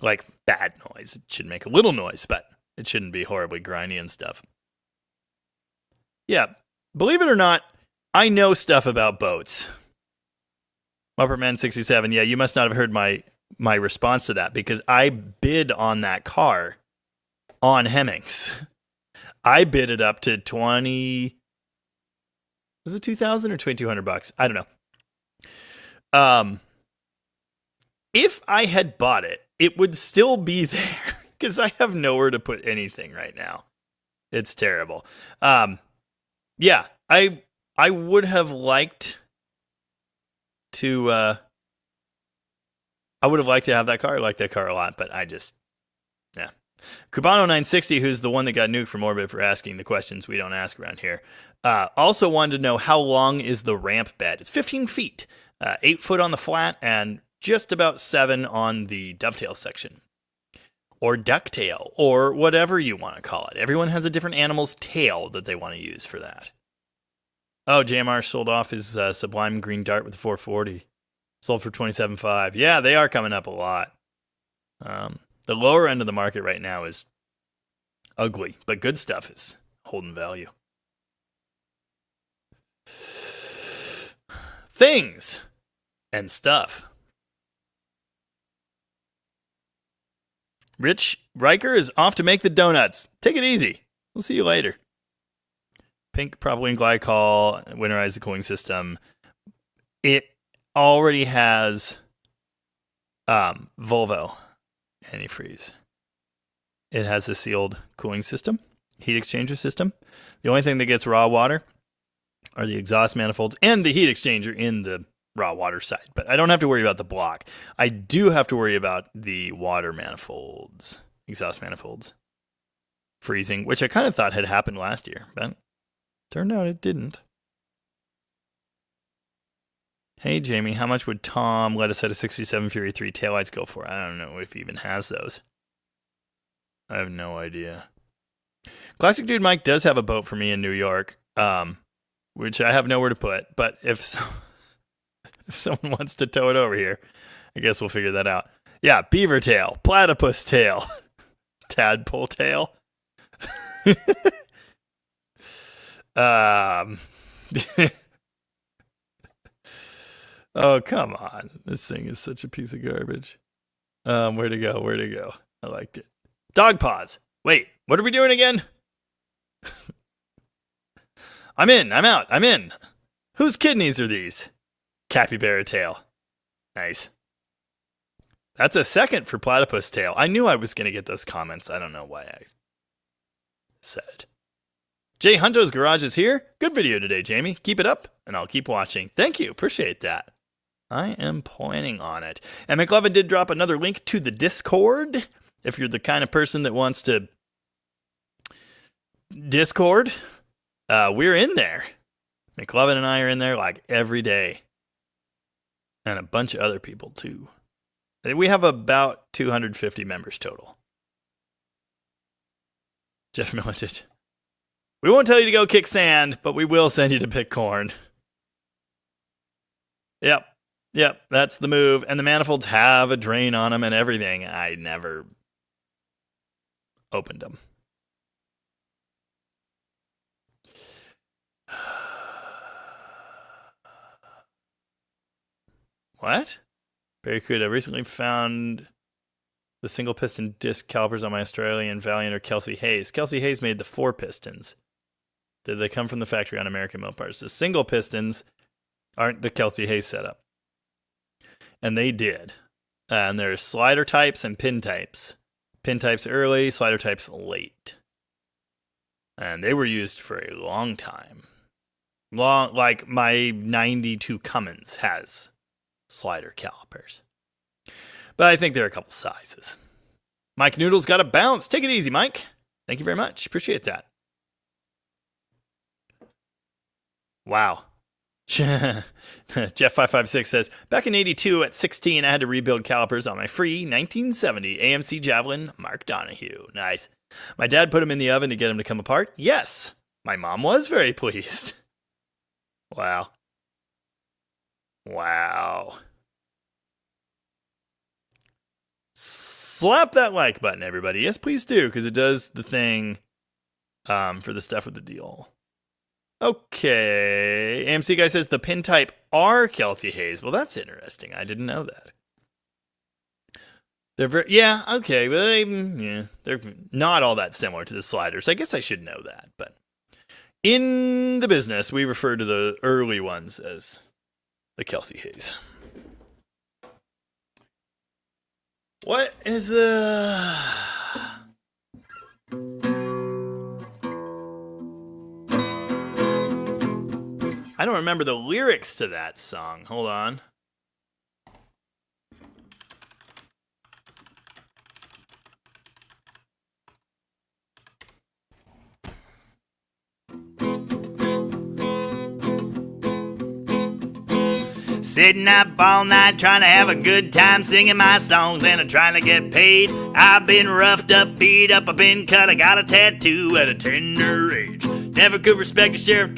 Like bad noise. It should make a little noise, but It shouldn't be horribly grindy and stuff. Yeah, believe it or not, I know stuff about boats. Mopperman67, yeah, you must not have heard my response to that because I bid on that car on Hemmings. I bid it up to 20. Was it 2,000 or 2,200 bucks? I don't know. If I had bought it, it would still be there because I have nowhere to put anything right now. It's terrible. Yeah, I would have liked to. I would have liked to have that car. I like that car a lot, but I just, yeah. Cubano960, who's the one that got nuked from orbit for asking the questions we don't ask around here, also wanted to know how long is the ramp bed. It's 15 feet, 8 foot on the flat, and just about 7 on the dovetail section. Or ducktail, or whatever you want to call it. Everyone has a different animal's tail that they want to use for that. Oh, JMR sold off his Sublime Green Dart with the 440. Sold for $27,500. Yeah, they are coming up a lot. The lower end of the market right now is ugly, but good stuff is holding value. Things and stuff. Rich Riker is off to make the donuts. Take it easy. We'll see you later. Pink propylene glycol, winterize the cooling system. It already has Volvo antifreeze. It has a sealed cooling system, heat exchanger system. The only thing that gets raw water are the exhaust manifolds and the heat exchanger in the raw water side. But I don't have to worry about the block. I do have to worry about the water manifolds, exhaust manifolds freezing, which I kind of thought had happened last year, but turned out it didn't. Hey, Jamie, how much would Tom let a set of 67 Fury 3 taillights go for? I don't know if he even has those. I have no idea. Classic Dude Mike does have a boat for me in New York, which I have nowhere to put. But if someone wants to tow it over here, I guess we'll figure that out. Yeah, beaver tail, platypus tail, tadpole tail. Oh, come on. This thing is such a piece of garbage. Where'd it go? Where'd it go? I liked it. Dog paws. Wait, what are we doing again? I'm in. I'm out. I'm in. Whose kidneys are these? Capybara tail. Nice. That's a second for platypus tail. I knew I was going to get those comments. I don't know why I said it. Jay Hunto's Garage is here. Good video today, Jamie. Keep it up, and I'll keep watching. Thank you. Appreciate that. I am planning on it. And McLovin did drop another link to the Discord. If you're the kind of person that wants to Discord, we're in there. McLovin and I are in there like every day. And a bunch of other people, too. We have about 250 members total. Jeff Militant. We won't tell you to go kick sand, but we will send you to pick corn. Yep, that's the move. And the manifolds have a drain on them and everything. I never opened them. What? Barracuda recently found the single piston disc calipers on my Australian Valiant or Kelsey Hayes. Kelsey Hayes made the 4 pistons. Did they come from the factory on American Mopars? The single pistons aren't the Kelsey Hayes setup. And they did. And there's slider types and pin types. Pin types early, slider types late. And they were used for a long time. Like my 92 Cummins has slider calipers. But I think there are a couple sizes. Mike Noodle's got a bounce. Take it easy, Mike. Thank you very much. Appreciate that. Wow. Jeff556 says, back in 82 at 16, I had to rebuild calipers on my free 1970 AMC Javelin Mark Donahue. Nice. My dad put them in the oven to get them to come apart. Yes. My mom was very pleased. Wow. slap that like button, everybody. Yes, please do, because it does the thing for the stuff with the deal. Okay. AMC guy says the pin type are Kelsey Hayes. Well, that's interesting. I didn't know that. They're very, yeah, okay, but they're not all that similar to the sliders. I guess I should know that, but in the business, we refer to the early ones as the Kelsey Hayes. What is the... I don't remember the lyrics to that song. Hold on. Sitting up all night trying to have a good time singing my songs and I'm trying to get paid. I've been roughed up, beat up, I've been cut, I got a tattoo at a tender age. Never could respect a sheriff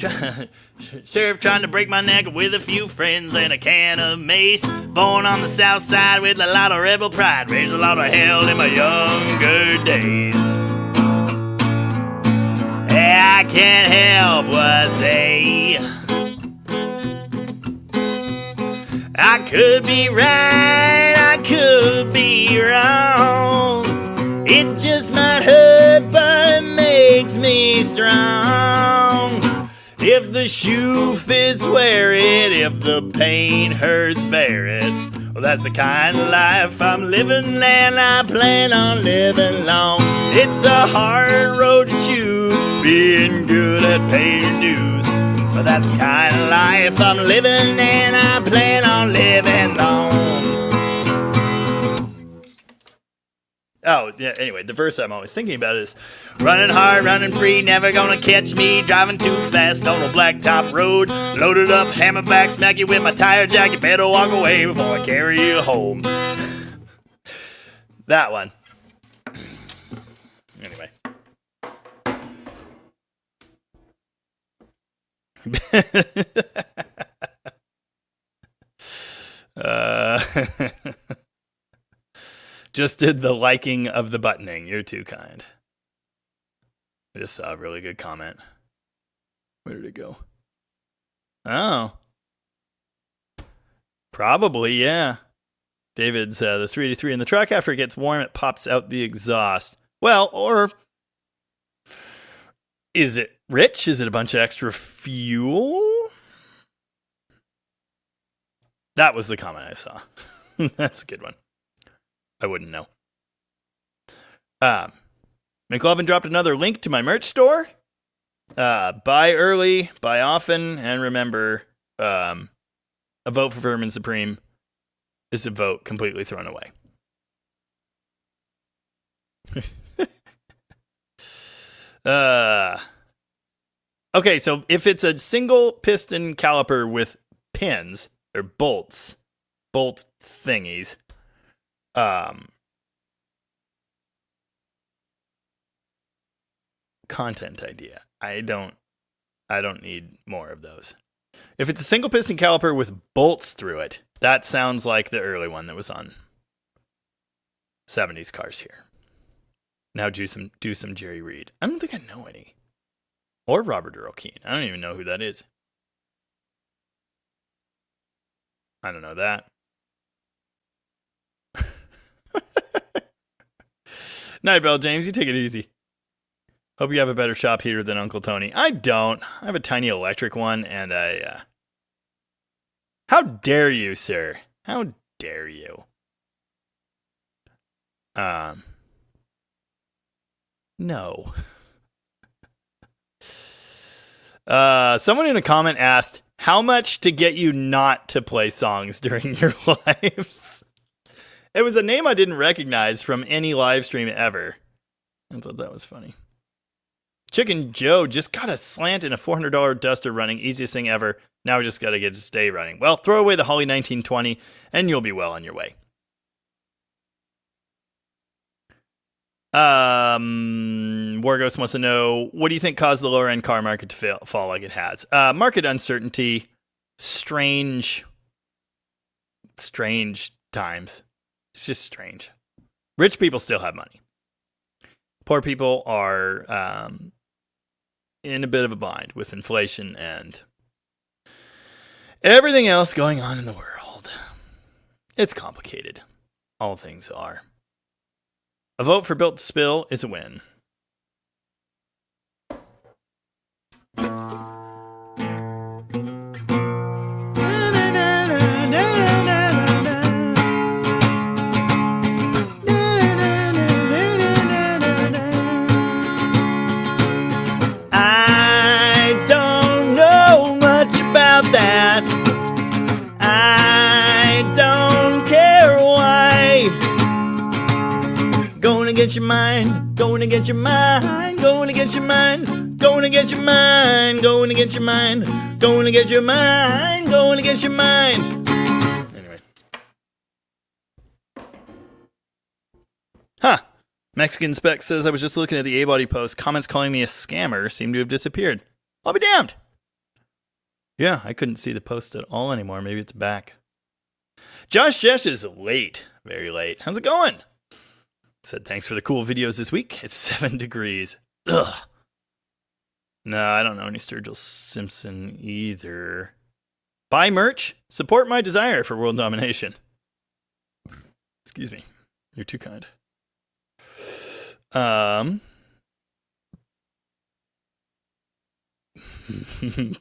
trying to break my neck with a few friends and a can of mace. Born on the south side with a lot of rebel pride, raised a lot of hell in my younger days. I can't help but say I could be right, I could be wrong. It just might hurt, but it makes me strong. If the shoe fits, wear it. If the pain hurts, bear it. Well, that's the kind of life I'm living and I plan on living long. It's a hard road to choose, being good at paying dues. But that's the kind of life I'm living and I plan on living long. Oh, yeah, anyway, the verse I'm always thinking about is running hard, running free, never gonna catch me, driving too fast on a blacktop road, loaded up, hammerback, smack you with my tire jack, you better walk away before I carry you home. That one. Anyway. Just did the liking of the buttoning. You're too kind. I just saw a really good comment. Where did it go? Oh. Probably, yeah. David's the 383 in the truck. After it gets warm, it pops out the exhaust. Well, or is it rich? Is it a bunch of extra fuel? That was the comment I saw. That's a good one. I wouldn't know. McLovin dropped another link to my merch store. Buy early, buy often, and remember, a vote for Vermin Supreme is a vote completely thrown away. Okay, so if it's a single piston caliper with pins or bolts, bolt thingies, content idea. I don't need more of those. If it's a single piston caliper with bolts through it, that sounds like the early one that was on 70s cars here. Now do some Jerry Reed. I don't think I know any. Or Robert Earl Keen. I don't even know who that is. I don't know that. Night Bell James, you take it easy. Hope you have a better shop heater than Uncle Tony. I don't. I have a tiny electric one, and How dare you, sir? How dare you? No. Someone in a comment asked, how much to get you not to play songs during your lives? It was a name I didn't recognize from any live stream ever. I thought that was funny. Chicken Joe just got a slant and a $400 duster running. Easiest thing ever. Now we just got to get to stay running. Well, throw away the Holly 1920 and you'll be well on your way. Wargos wants to know, what do you think caused the lower end car market to fall like it has? Market uncertainty, strange times. It's just strange. Rich people still have money. Poor people are in a bit of a bind with inflation and everything else going on in the world. It's complicated. All things are. A vote for Built to Spill is a win. I don't know much about that. I don't care why. Going against your mind, going against your mind, going against your mind, going against your mind, going against your mind, going against your mind, going against your mind. Anyway. Huh. Mexican Spec says, I was just looking at the A-Body post. Comments calling me a scammer seem to have disappeared. I'll be damned. Yeah, I couldn't see the post at all anymore. Maybe it's back. Josh Jesh is late. Very late. How's it going? Said, thanks for the cool videos this week. It's 7 degrees. Ugh. No, I don't know any Sturgill Simpson either. Buy merch. Support my desire for world domination. Excuse me. You're too kind.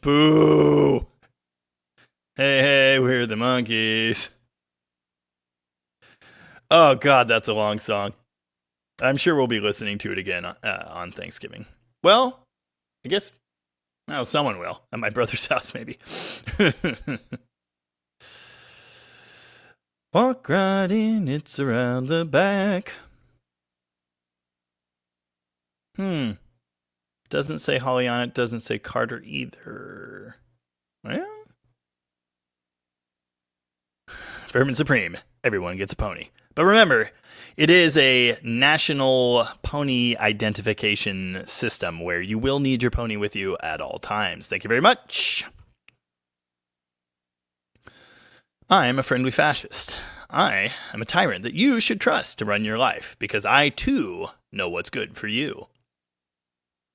Boo. Hey, we're the monkeys. Oh, God, that's a long song. I'm sure we'll be listening to it again on Thanksgiving. Well, I guess, well, someone will. At my brother's house, maybe. Walk right in, it's around the back. Doesn't say Holly on it, doesn't say Carter either. Well, Vermin Supreme. Everyone gets a pony. But remember, it is a national pony identification system where you will need your pony with you at all times. Thank you very much. I am a friendly fascist. I am a tyrant that you should trust to run your life because I, too, know what's good for you.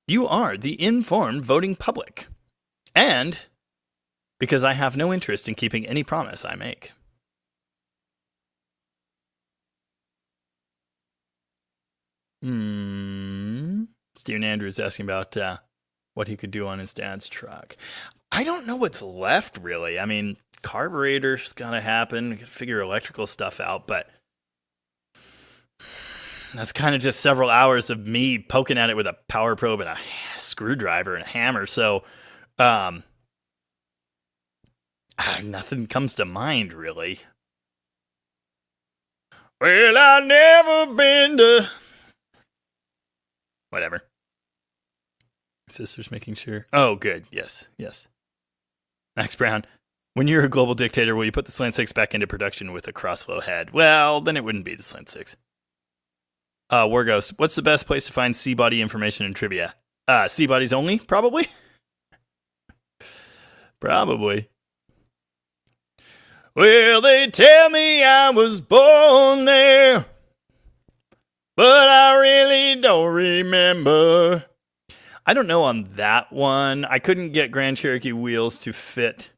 You are the informed voting public. And because I have no interest in keeping any promise I make. Steven Andrews asking about what he could do on his dad's truck. I don't know what's left, really. I mean, carburetor's gotta happen. We gotta figure electrical stuff out, but that's kind of just several hours of me poking at it with a power probe and a screwdriver and a hammer. So, nothing comes to mind, really. Well, I've never been to... Whatever. Sister's making sure. Oh, good. Yes. Max Brown. When you're a global dictator, will you put the Slant 6 back into production with a crossflow head? Well, then it wouldn't be the Slant 6. Wargos, what's the best place to find C-body information and trivia? C-bodies only, probably? Probably. Well, they tell me I was born there, but I really don't remember. I don't know on that one. I couldn't get Grand Cherokee wheels to fit.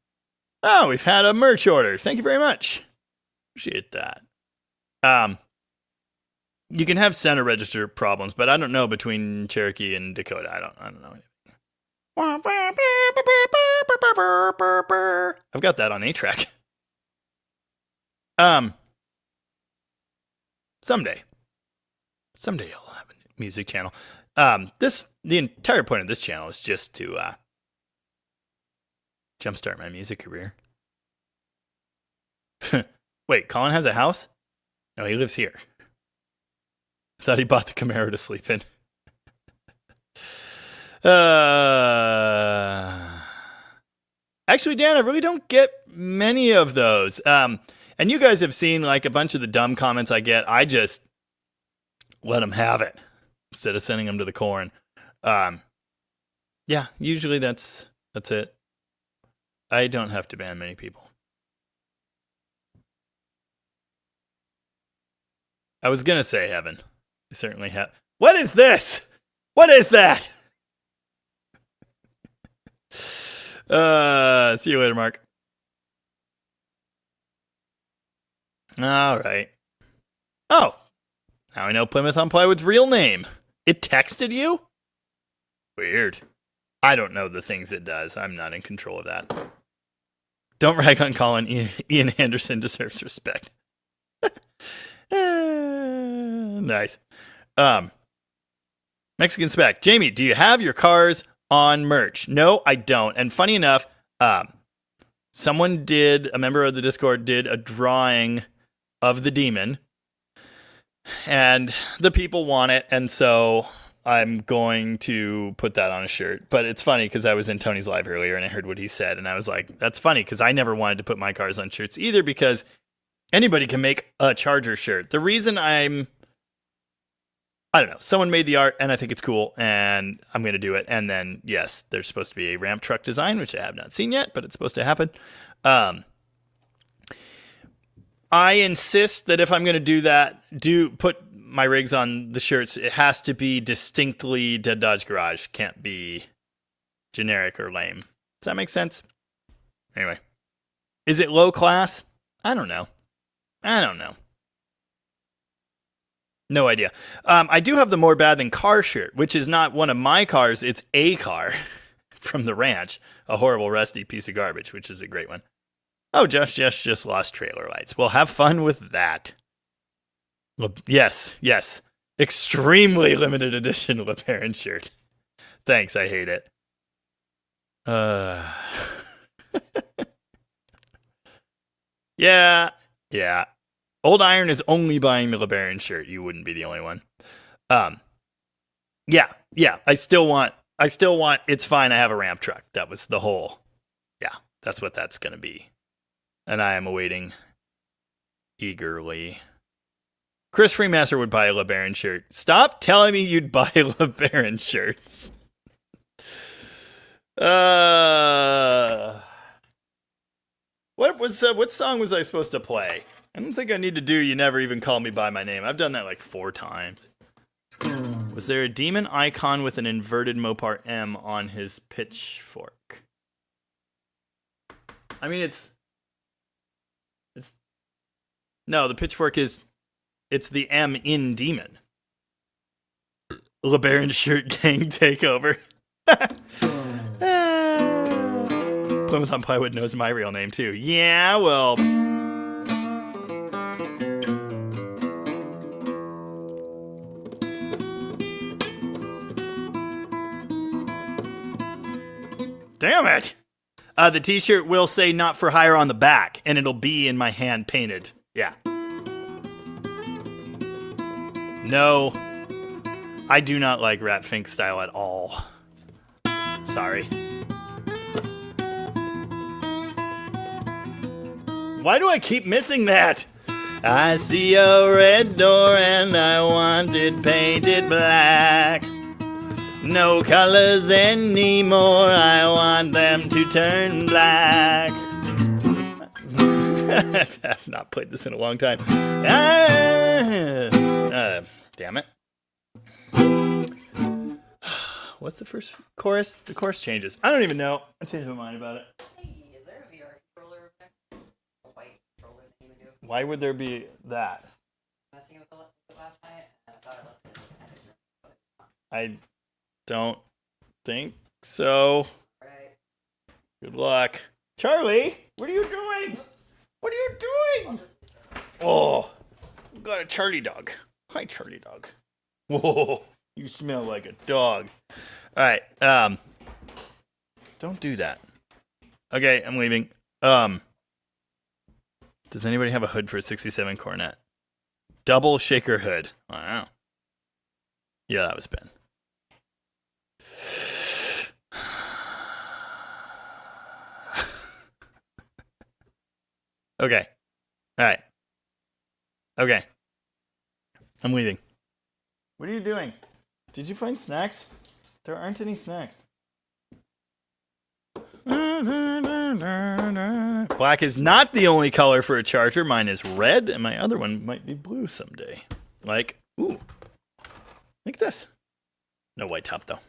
Oh, we've had a merch order. Thank you very much. Appreciate that. You can have center register problems, but I don't know between Cherokee and Dakota. I don't know anything. I've got that on A-Track. Someday I'll have a music channel. The entire point of this channel is just to jumpstart my music career. Wait, Colin has a house? No, he lives here. I thought he bought the Camaro to sleep in. Actually, Dan, I really don't get many of those. And you guys have seen like a bunch of the dumb comments I get. I just let them have it instead of sending them to the corn. Yeah, usually that's it. I don't have to ban many people. I was gonna say heaven. I certainly have. What is this? What is that? See you later, Mark. All right. Oh, now I know Plymouth on Plywood's real name. It texted you? Weird. I don't know the things it does. I'm not in control of that. Don't rag on Colin. Ian Anderson deserves respect. Nice. Mexican Spec. Jamie, do you have your cars on merch? No, I don't. And funny enough, someone did, a member of the Discord did a drawing of the demon, and the people want it, and so I'm going to put that on a shirt. But it's funny because I was in Tony's live earlier and I heard what he said, and I was like, that's funny because I never wanted to put my cars on shirts either, because anybody can make a Charger shirt. The reason I don't know, someone made the art and I think it's cool and I'm going to do it. And then, yes, there's supposed to be a ramp truck design, which I have not seen yet, but it's supposed to happen. I insist that if I'm going to do that, put my rigs on the shirts, it has to be distinctly Dead Dodge Garage. Can't be generic or lame. Does that make sense? Anyway, is it low class? I don't know. No idea. I do have the More Bad Than Car shirt, which is not one of my cars. It's a car from the ranch. A horrible, rusty piece of garbage, which is a great one. Oh, just lost trailer lights. Well, have fun with that. Yes. Extremely limited edition LeBaron shirt. Thanks, I hate it. Yeah. Old Iron is only buying the LeBaron shirt. You wouldn't be the only one. Yeah. I still want It's Fine, I Have a Ramp Truck. That was the whole. Yeah, that's what that's going to be. And I am awaiting eagerly. Chris Freemaster would buy a LeBaron shirt. Stop telling me you'd buy LeBaron shirts. What song was I supposed to play? I don't think I need to do You Never Even Call Me By My Name. I've done that like 4 times. Was there a demon icon with an inverted Mopar M on his pitchfork? I mean, it's no, the pitchfork is, it's the M in demon. LeBaron shirt gang takeover. Plymouth on Plywood knows my real name too. Yeah, well. Damn it! The t-shirt will say "Not for Hire" on the back, and it'll be in my hand painted. Yeah. No, I do not like Rat Fink style at all. Sorry. Why do I keep missing that? I see a red door and I want it painted black. No colors anymore, I want them to turn black. I've not played this in a long time. Damn it. What's the first chorus? The chorus changes. I don't even know. I changed my mind about it. Hey, is there a VR controller effect? A white controller thing you do? Why would there be that? Messing with it last night, and I thought I left it. I don't think so. Right. Good luck. Charlie, what are you doing? Oops. What are you doing? Oh, I've got a Charlie dog. Hi, Charlie dog. Whoa, you smell like a dog. All right, don't do that. Okay, I'm leaving. Does anybody have a hood for a 67 Coronet? Double shaker hood. Wow. Yeah, that was Ben. Okay. All right. Okay. I'm leaving. What are you doing? Did you find snacks? There aren't any snacks. Black is not the only color for a Charger. Mine is red, and my other one might be blue someday. Like, ooh, like this. No white top though.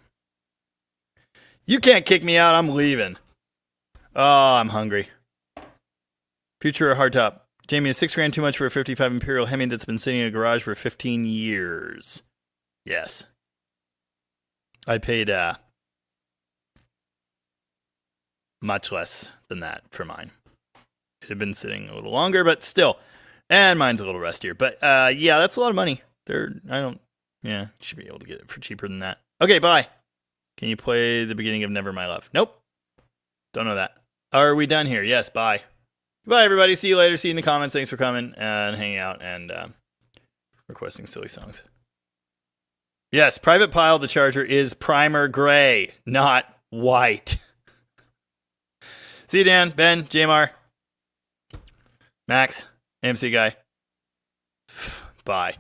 You can't kick me out. I'm leaving. Oh, I'm hungry. Future hardtop. Jamie, is $6,000 too much for a 55 Imperial Hemi that's been sitting in a garage for 15 years? Yes. I paid much less than that for mine. It had been sitting a little longer, but still. And mine's a little rustier. But yeah, that's a lot of money. You should be able to get it for cheaper than that. Okay, bye. Can you play the beginning of Never My Love? Nope. Don't know that. Are we done here? Yes, bye. Bye, everybody. See you later. See you in the comments. Thanks for coming and hanging out and requesting silly songs. Yes, Private Pile, the Charger, is primer gray, not white. See you, Dan, Ben, JMR, Max, MC Guy. Bye.